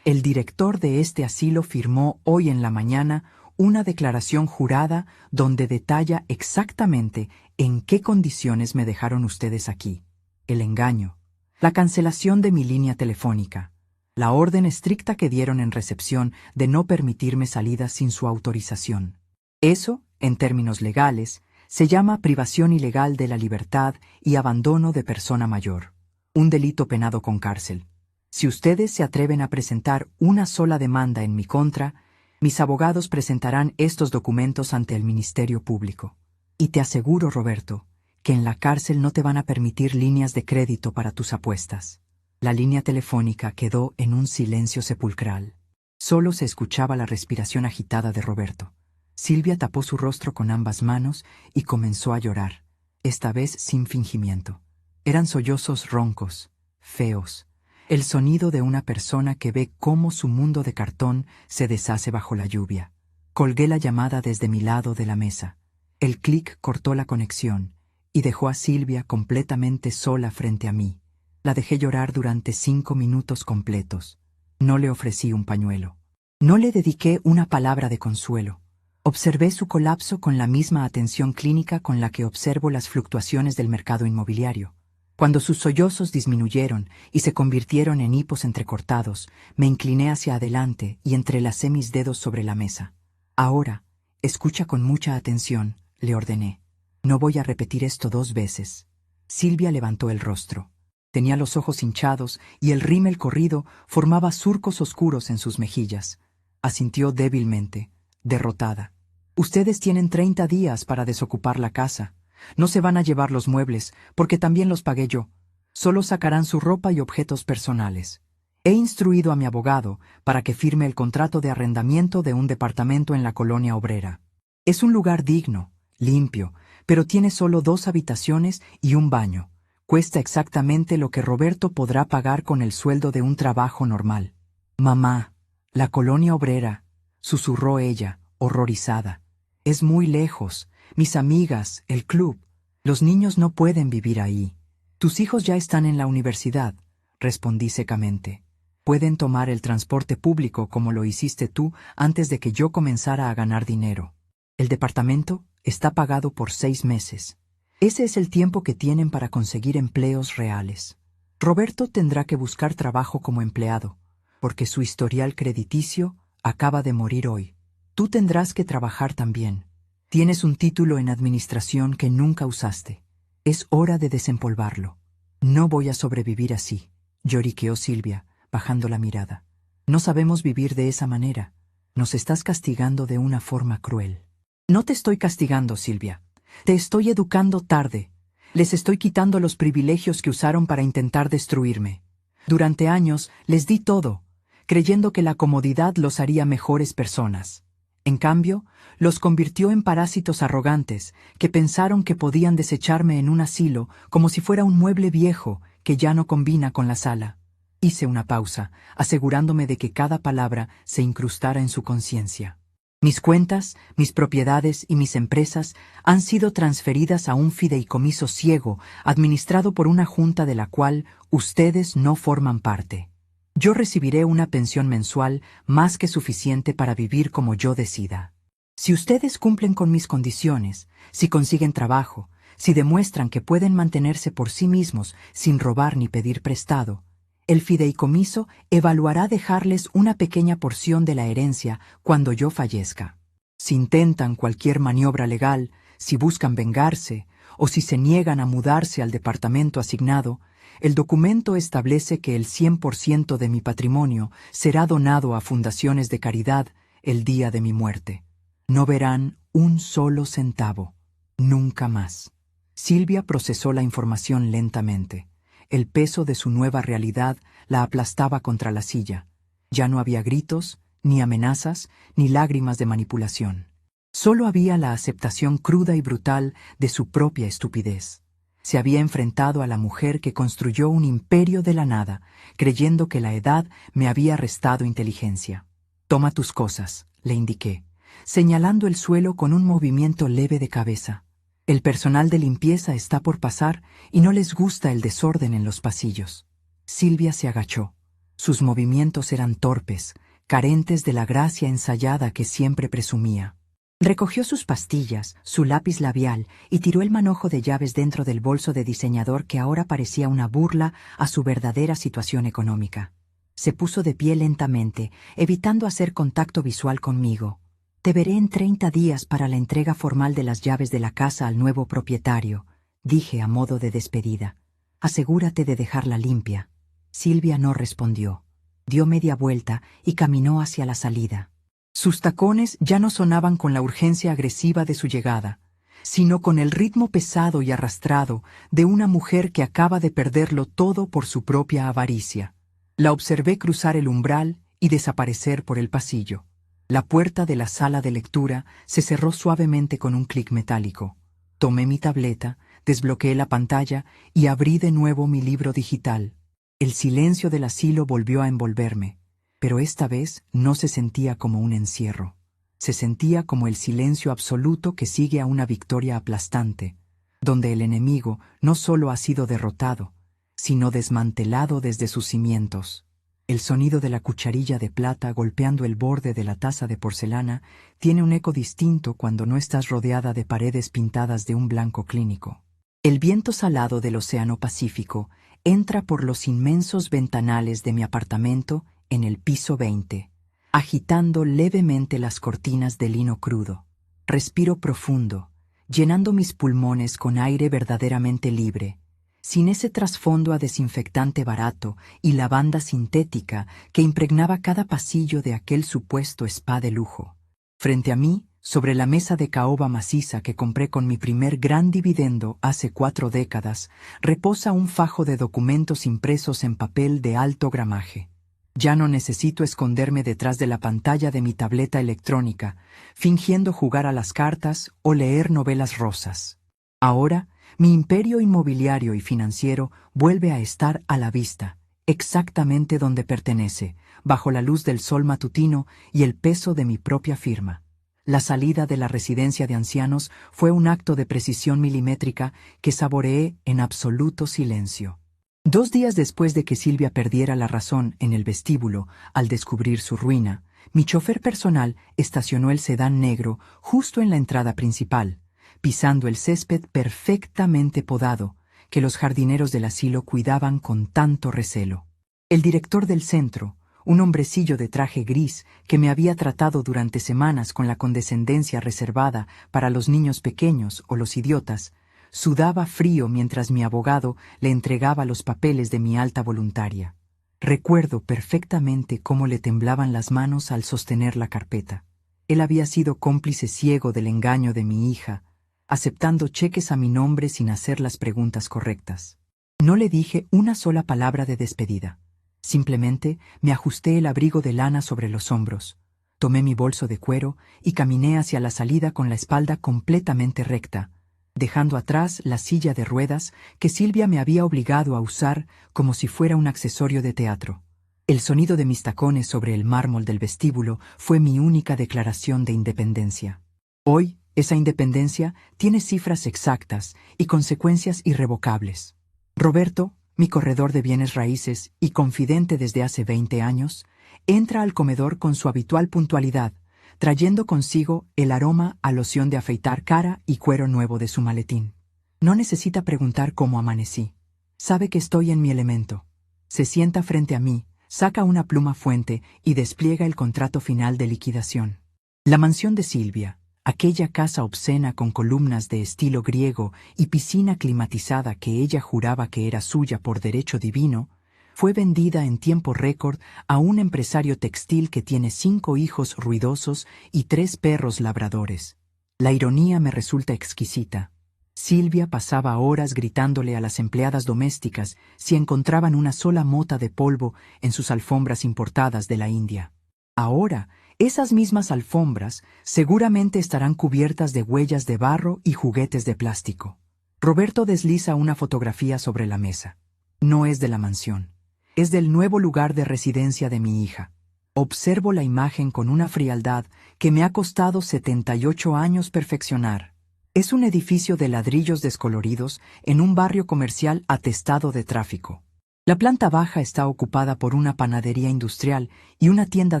el director de este asilo firmó hoy en la mañana una declaración jurada donde detalla exactamente en qué condiciones me dejaron ustedes aquí: el engaño, la cancelación de mi línea telefónica, la orden estricta que dieron en recepción de no permitirme salidas sin su autorización. Eso, en términos legales, se llama privación ilegal de la libertad y abandono de persona mayor, un delito penado con cárcel. Si ustedes se atreven a presentar una sola demanda en mi contra, mis abogados presentarán estos documentos ante el Ministerio Público. Y te aseguro, Roberto, que en la cárcel no te van a permitir líneas de crédito para tus apuestas. La línea telefónica quedó en un silencio sepulcral. Solo se escuchaba la respiración agitada de Roberto. Silvia tapó su rostro con ambas manos y comenzó a llorar, esta vez sin fingimiento. Eran sollozos roncos, feos, el sonido de una persona que ve cómo su mundo de cartón se deshace bajo la lluvia. Colgué la llamada desde mi lado de la mesa. El clic cortó la conexión y dejó a Silvia completamente sola frente a mí. La dejé llorar durante 5 minutos completos. No le ofrecí un pañuelo. No le dediqué una palabra de consuelo. Observé su colapso con la misma atención clínica con la que observo las fluctuaciones del mercado inmobiliario. Cuando sus sollozos disminuyeron y se convirtieron en hipos entrecortados, me incliné hacia adelante y entrelacé mis dedos sobre la mesa. «Ahora, escucha con mucha atención», le ordené. «No voy a repetir esto 2 veces». Silvia levantó el rostro. Tenía los ojos hinchados y el rímel corrido formaba surcos oscuros en sus mejillas. Asintió débilmente, derrotada. «Ustedes tienen 30 días para desocupar la casa. No se van a llevar los muebles, porque también los pagué yo. Solo sacarán su ropa y objetos personales. He instruido a mi abogado para que firme el contrato de arrendamiento de un departamento en la Colonia Obrera. Es un lugar digno, limpio, pero tiene solo 2 habitaciones y un baño. Cuesta exactamente lo que Roberto podrá pagar con el sueldo de un trabajo normal». «Mamá, la Colonia Obrera», susurró ella, horrorizada. Es muy lejos. Mis amigas, el club. Los niños no pueden vivir ahí. Tus hijos ya están en la universidad, respondí secamente. Pueden tomar el transporte público como lo hiciste tú antes de que yo comenzara a ganar dinero. El departamento está pagado por 6 meses. Ese es el tiempo que tienen para conseguir empleos reales. Roberto tendrá que buscar trabajo como empleado, porque su historial crediticio acaba de morir hoy. Tú tendrás que trabajar también. Tienes un título en administración que nunca usaste. Es hora de desempolvarlo. No voy a sobrevivir así, lloriqueó Silvia, bajando la mirada. No sabemos vivir de esa manera. Nos estás castigando de una forma cruel. No te estoy castigando, Silvia. Te estoy educando tarde. Les estoy quitando los privilegios que usaron para intentar destruirme. Durante años les di todo, creyendo que la comodidad los haría mejores personas. En cambio, los convirtió en parásitos arrogantes que pensaron que podían desecharme en un asilo como si fuera un mueble viejo que ya no combina con la sala. Hice una pausa, asegurándome de que cada palabra se incrustara en su conciencia. Mis cuentas, mis propiedades y mis empresas han sido transferidas a un fideicomiso ciego administrado por una junta de la cual ustedes no forman parte. Yo recibiré una pensión mensual más que suficiente para vivir como yo decida. Si ustedes cumplen con mis condiciones, si consiguen trabajo, si demuestran que pueden mantenerse por sí mismos sin robar ni pedir prestado, el fideicomiso evaluará dejarles una pequeña porción de la herencia cuando yo fallezca. Si intentan cualquier maniobra legal, si buscan vengarse, o si se niegan a mudarse al departamento asignado, el documento establece que el 100% de mi patrimonio será donado a fundaciones de caridad el día de mi muerte. No verán un solo centavo, nunca más. Silvia procesó la información lentamente. El peso de su nueva realidad la aplastaba contra la silla. Ya no había gritos, ni amenazas, ni lágrimas de manipulación. Solo había la aceptación cruda y brutal de su propia estupidez. Se había enfrentado a la mujer que construyó un imperio de la nada, creyendo que la edad me había restado inteligencia. «Toma tus cosas», le indiqué, señalando el suelo con un movimiento leve de cabeza. El personal de limpieza está por pasar y no les gusta el desorden en los pasillos. Silvia se agachó. Sus movimientos eran torpes, carentes de la gracia ensayada que siempre presumía. Recogió sus pastillas, su lápiz labial y tiró el manojo de llaves dentro del bolso de diseñador que ahora parecía una burla a su verdadera situación económica. Se puso de pie lentamente, evitando hacer contacto visual conmigo. «Te veré en 30 días para la entrega formal de las llaves de la casa al nuevo propietario», dije a modo de despedida. «Asegúrate de dejarla limpia». Silvia no respondió. Dio media vuelta y caminó hacia la salida. Sus tacones ya no sonaban con la urgencia agresiva de su llegada, sino con el ritmo pesado y arrastrado de una mujer que acaba de perderlo todo por su propia avaricia. La observé cruzar el umbral y desaparecer por el pasillo. La puerta de la sala de lectura se cerró suavemente con un clic metálico. Tomé mi tableta, desbloqueé la pantalla y abrí de nuevo mi libro digital. El silencio del asilo volvió a envolverme, pero esta vez no se sentía como un encierro. Se sentía como el silencio absoluto que sigue a una victoria aplastante, donde el enemigo no solo ha sido derrotado, sino desmantelado desde sus cimientos. El sonido de la cucharilla de plata golpeando el borde de la taza de porcelana tiene un eco distinto cuando no estás rodeada de paredes pintadas de un blanco clínico. El viento salado del Océano Pacífico entra por los inmensos ventanales de mi apartamento en el piso 20, agitando levemente las cortinas de lino crudo. Respiro profundo, llenando mis pulmones con aire verdaderamente libre, sin ese trasfondo a desinfectante barato y lavanda sintética que impregnaba cada pasillo de aquel supuesto spa de lujo. Frente a mí, sobre la mesa de caoba maciza que compré con mi primer gran dividendo hace 4 décadas, reposa un fajo de documentos impresos en papel de alto gramaje. Ya no necesito esconderme detrás de la pantalla de mi tableta electrónica, fingiendo jugar a las cartas o leer novelas rosas. Ahora, mi imperio inmobiliario y financiero vuelve a estar a la vista, exactamente donde pertenece, bajo la luz del sol matutino y el peso de mi propia firma. La salida de la residencia de ancianos fue un acto de precisión milimétrica que saboreé en absoluto silencio. 2 días después de que Silvia perdiera la razón en el vestíbulo al descubrir su ruina, mi chofer personal estacionó el sedán negro justo en la entrada principal, pisando el césped perfectamente podado que los jardineros del asilo cuidaban con tanto recelo. El director del centro, un hombrecillo de traje gris que me había tratado durante semanas con la condescendencia reservada para los niños pequeños o los idiotas, sudaba frío mientras mi abogado le entregaba los papeles de mi alta voluntaria. Recuerdo perfectamente cómo le temblaban las manos al sostener la carpeta. Él había sido cómplice ciego del engaño de mi hija, aceptando cheques a mi nombre sin hacer las preguntas correctas. No le dije una sola palabra de despedida. Simplemente me ajusté el abrigo de lana sobre los hombros, tomé mi bolso de cuero y caminé hacia la salida con la espalda completamente recta, dejando atrás la silla de ruedas que Silvia me había obligado a usar como si fuera un accesorio de teatro. El sonido de mis tacones sobre el mármol del vestíbulo fue mi única declaración de independencia. Hoy, esa independencia tiene cifras exactas y consecuencias irrevocables. Roberto, mi corredor de bienes raíces y confidente desde hace 20 años, entra al comedor con su habitual puntualidad, trayendo consigo el aroma a loción de afeitar cara y cuero nuevo de su maletín. No necesita preguntar cómo amanecí. Sabe que estoy en mi elemento. Se sienta frente a mí, saca una pluma fuente y despliega el contrato final de liquidación. La mansión de Silvia, aquella casa obscena con columnas de estilo griego y piscina climatizada que ella juraba que era suya por derecho divino, fue vendida en tiempo récord a un empresario textil que tiene 5 hijos ruidosos y 3 perros labradores. La ironía me resulta exquisita. Silvia pasaba horas gritándole a las empleadas domésticas si encontraban una sola mota de polvo en sus alfombras importadas de la India. Ahora, esas mismas alfombras seguramente estarán cubiertas de huellas de barro y juguetes de plástico. Roberto desliza una fotografía sobre la mesa. No es de la mansión. Es del nuevo lugar de residencia de mi hija. Observo la imagen con una frialdad que me ha costado 78 años perfeccionar. Es un edificio de ladrillos descoloridos en un barrio comercial atestado de tráfico. La planta baja está ocupada por una panadería industrial y una tienda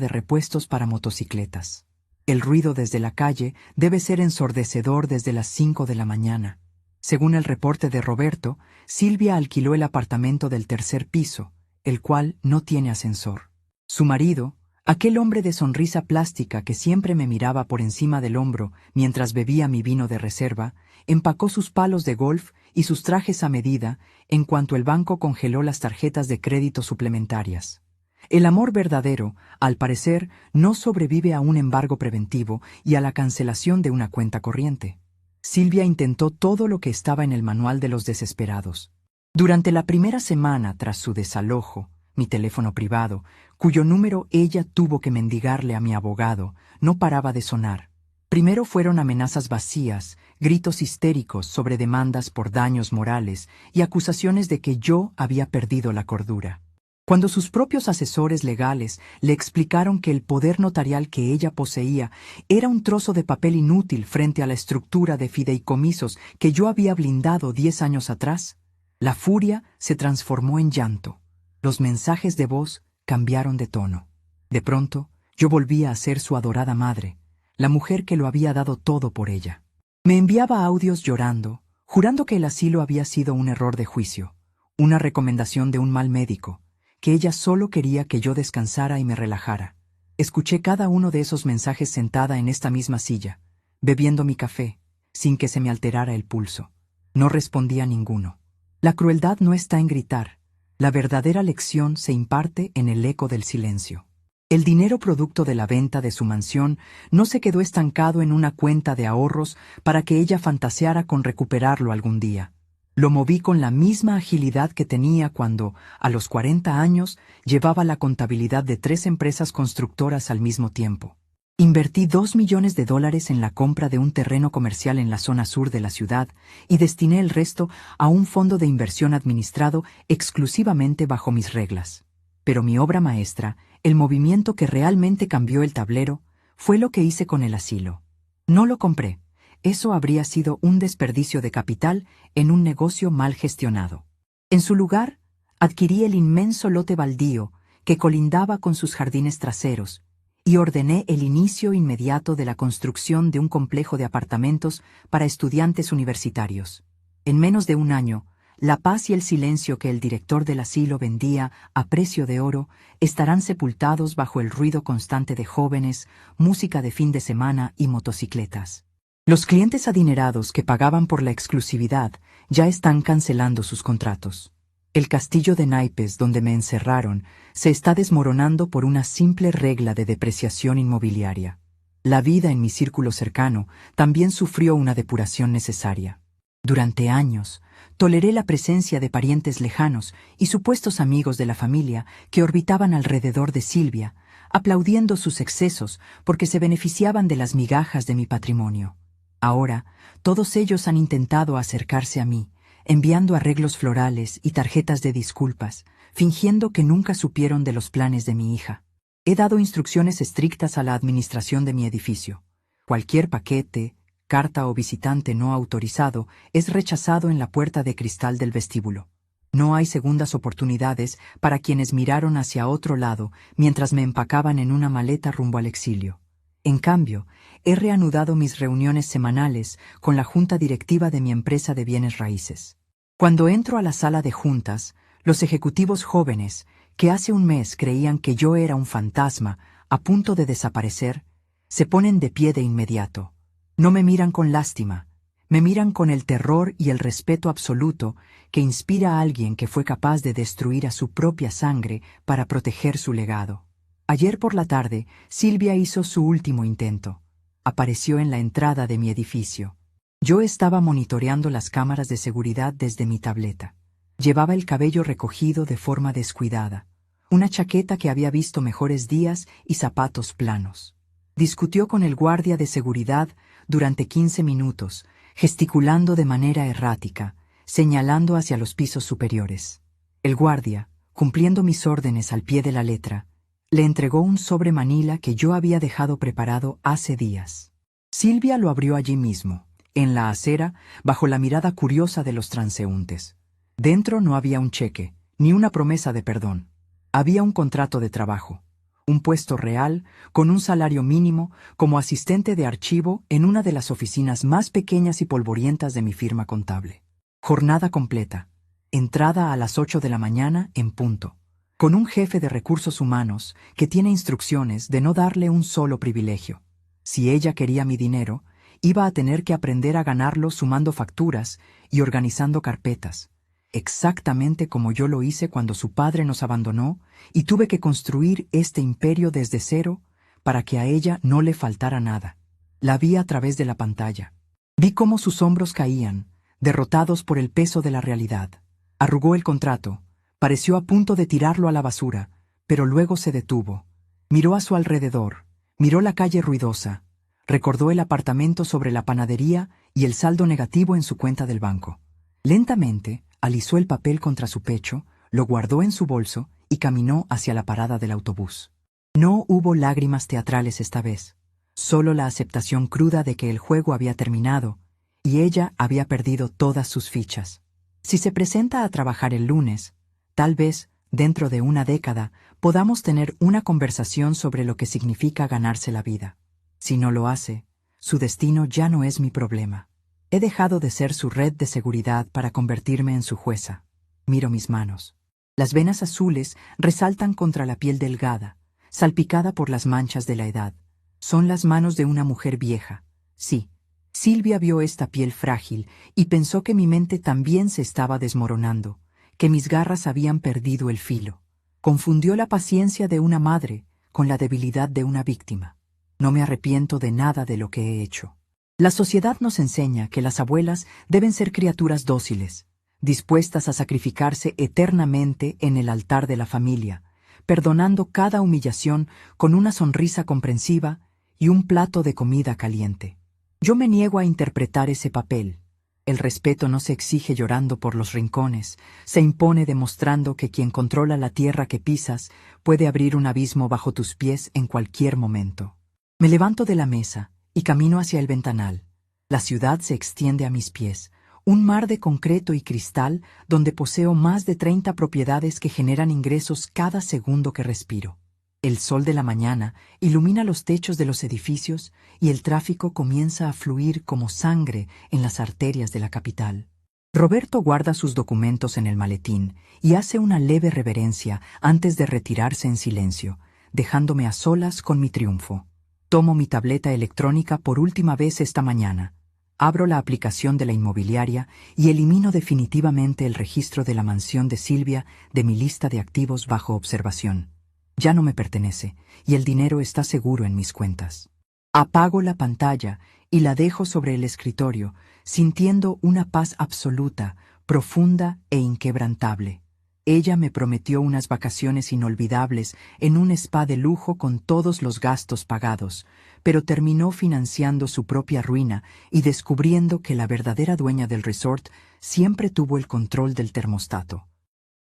de repuestos para motocicletas. El ruido desde la calle debe ser ensordecedor desde las 5 de la mañana. Según el reporte de Roberto, Silvia alquiló el apartamento del 3er piso, el cual no tiene ascensor. Su marido, aquel hombre de sonrisa plástica que siempre me miraba por encima del hombro mientras bebía mi vino de reserva, empacó sus palos de golf y sus trajes a medida en cuanto el banco congeló las tarjetas de crédito suplementarias. El amor verdadero, al parecer, no sobrevive a un embargo preventivo y a la cancelación de una cuenta corriente. Silvia intentó todo lo que estaba en el manual de los desesperados. Durante la primera semana tras su desalojo, mi teléfono privado, cuyo número ella tuvo que mendigarle a mi abogado, no paraba de sonar. Primero fueron amenazas vacías, gritos histéricos sobre demandas por daños morales y acusaciones de que yo había perdido la cordura. Cuando sus propios asesores legales le explicaron que el poder notarial que ella poseía era un trozo de papel inútil frente a la estructura de fideicomisos que yo había blindado 10 años atrás, la furia se transformó en llanto. Los mensajes de voz cambiaron de tono. De pronto, yo volvía a ser su adorada madre, la mujer que lo había dado todo por ella. Me enviaba audios llorando, jurando que el asilo había sido un error de juicio, una recomendación de un mal médico, que ella solo quería que yo descansara y me relajara. Escuché cada uno de esos mensajes sentada en esta misma silla, bebiendo mi café, sin que se me alterara el pulso. No respondía a ninguno. La crueldad no está en gritar. La verdadera lección se imparte en el eco del silencio. El dinero producto de la venta de su mansión no se quedó estancado en una cuenta de ahorros para que ella fantaseara con recuperarlo algún día. Lo moví con la misma agilidad que tenía cuando, a los 40 años, llevaba la contabilidad de 3 empresas constructoras al mismo tiempo. Invertí $2 millones en la compra de un terreno comercial en la zona sur de la ciudad y destiné el resto a un fondo de inversión administrado exclusivamente bajo mis reglas. Pero mi obra maestra, el movimiento que realmente cambió el tablero, fue lo que hice con el asilo. No lo compré. Eso habría sido un desperdicio de capital en un negocio mal gestionado. En su lugar, adquirí el inmenso lote baldío que colindaba con sus jardines traseros y ordené el inicio inmediato de la construcción de un complejo de apartamentos para estudiantes universitarios. En menos de un año, la paz y el silencio que el director del asilo vendía a precio de oro estarán sepultados bajo el ruido constante de jóvenes, música de fin de semana y motocicletas. Los clientes adinerados que pagaban por la exclusividad ya están cancelando sus contratos. El castillo de naipes donde me encerraron se está desmoronando por una simple regla de depreciación inmobiliaria. La vida en mi círculo cercano también sufrió una depuración necesaria. Durante años, toleré la presencia de parientes lejanos y supuestos amigos de la familia que orbitaban alrededor de Silvia, aplaudiendo sus excesos porque se beneficiaban de las migajas de mi patrimonio. Ahora, todos ellos han intentado acercarse a mí, enviando arreglos florales y tarjetas de disculpas, fingiendo que nunca supieron de los planes de mi hija. He dado instrucciones estrictas a la administración de mi edificio. Cualquier paquete, carta o visitante no autorizado es rechazado en la puerta de cristal del vestíbulo. No hay segundas oportunidades para quienes miraron hacia otro lado mientras me empacaban en una maleta rumbo al exilio. En cambio, he reanudado mis reuniones semanales con la junta directiva de mi empresa de bienes raíces. Cuando entro a la sala de juntas, los ejecutivos jóvenes, que hace un mes creían que yo era un fantasma a punto de desaparecer, se ponen de pie de inmediato. No me miran con lástima, me miran con el terror y el respeto absoluto que inspira a alguien que fue capaz de destruir a su propia sangre para proteger su legado. Ayer por la tarde, Silvia hizo su último intento. Apareció en la entrada de mi edificio. Yo estaba monitoreando las cámaras de seguridad desde mi tableta. Llevaba el cabello recogido de forma descuidada, una chaqueta que había visto mejores días y zapatos planos. Discutió con el guardia de seguridad durante 15 minutos, gesticulando de manera errática, señalando hacia los pisos superiores. El guardia, cumpliendo mis órdenes al pie de la letra, le entregó un sobre manila que yo había dejado preparado hace días. Silvia lo abrió allí mismo, en la acera, bajo la mirada curiosa de los transeúntes. Dentro no había un cheque, ni una promesa de perdón. Había un contrato de trabajo, un puesto real, con un salario mínimo, como asistente de archivo en una de las oficinas más pequeñas y polvorientas de mi firma contable. Jornada completa, entrada a las 8 de la mañana en punto, con un jefe de recursos humanos que tiene instrucciones de no darle un solo privilegio. Si ella quería mi dinero, iba a tener que aprender a ganarlo sumando facturas y organizando carpetas, exactamente como yo lo hice cuando su padre nos abandonó y tuve que construir este imperio desde cero para que a ella no le faltara nada. La vi a través de la pantalla. Vi cómo sus hombros caían, derrotados por el peso de la realidad. Arrugó el contrato. Pareció a punto de tirarlo a la basura, pero luego se detuvo. Miró a su alrededor, miró la calle ruidosa, recordó el apartamento sobre la panadería y el saldo negativo en su cuenta del banco. Lentamente, alisó el papel contra su pecho, lo guardó en su bolso y caminó hacia la parada del autobús. No hubo lágrimas teatrales esta vez, solo la aceptación cruda de que el juego había terminado y ella había perdido todas sus fichas. Si se presenta a trabajar el lunes, tal vez, dentro de una década, podamos tener una conversación sobre lo que significa ganarse la vida. Si no lo hace, su destino ya no es mi problema. He dejado de ser su red de seguridad para convertirme en su jueza. Miro mis manos. Las venas azules resaltan contra la piel delgada, salpicada por las manchas de la edad. Son las manos de una mujer vieja. Sí, Silvia vio esta piel frágil y pensó que mi mente también se estaba desmoronando, que mis garras habían perdido el filo. Confundió la paciencia de una madre con la debilidad de una víctima. No me arrepiento de nada de lo que he hecho. La sociedad nos enseña que las abuelas deben ser criaturas dóciles, dispuestas a sacrificarse eternamente en el altar de la familia, perdonando cada humillación con una sonrisa comprensiva y un plato de comida caliente. Yo me niego a interpretar ese papel. El respeto no se exige llorando por los rincones, se impone demostrando que quien controla la tierra que pisas puede abrir un abismo bajo tus pies en cualquier momento. Me levanto de la mesa y camino hacia el ventanal. La ciudad se extiende a mis pies, un mar de concreto y cristal donde poseo más de 30 propiedades que generan ingresos cada segundo que respiro. El sol de la mañana ilumina los techos de los edificios y el tráfico comienza a fluir como sangre en las arterias de la capital. Roberto guarda sus documentos en el maletín y hace una leve reverencia antes de retirarse en silencio, dejándome a solas con mi triunfo. Tomo mi tableta electrónica por última vez esta mañana. Abro la aplicación de la inmobiliaria y elimino definitivamente el registro de la mansión de Silvia de mi lista de activos bajo observación. Ya no me pertenece y el dinero está seguro en mis cuentas. Apago la pantalla y la dejo sobre el escritorio, sintiendo una paz absoluta, profunda e inquebrantable. Ella me prometió unas vacaciones inolvidables en un spa de lujo con todos los gastos pagados, pero terminó financiando su propia ruina y descubriendo que la verdadera dueña del resort siempre tuvo el control del termostato.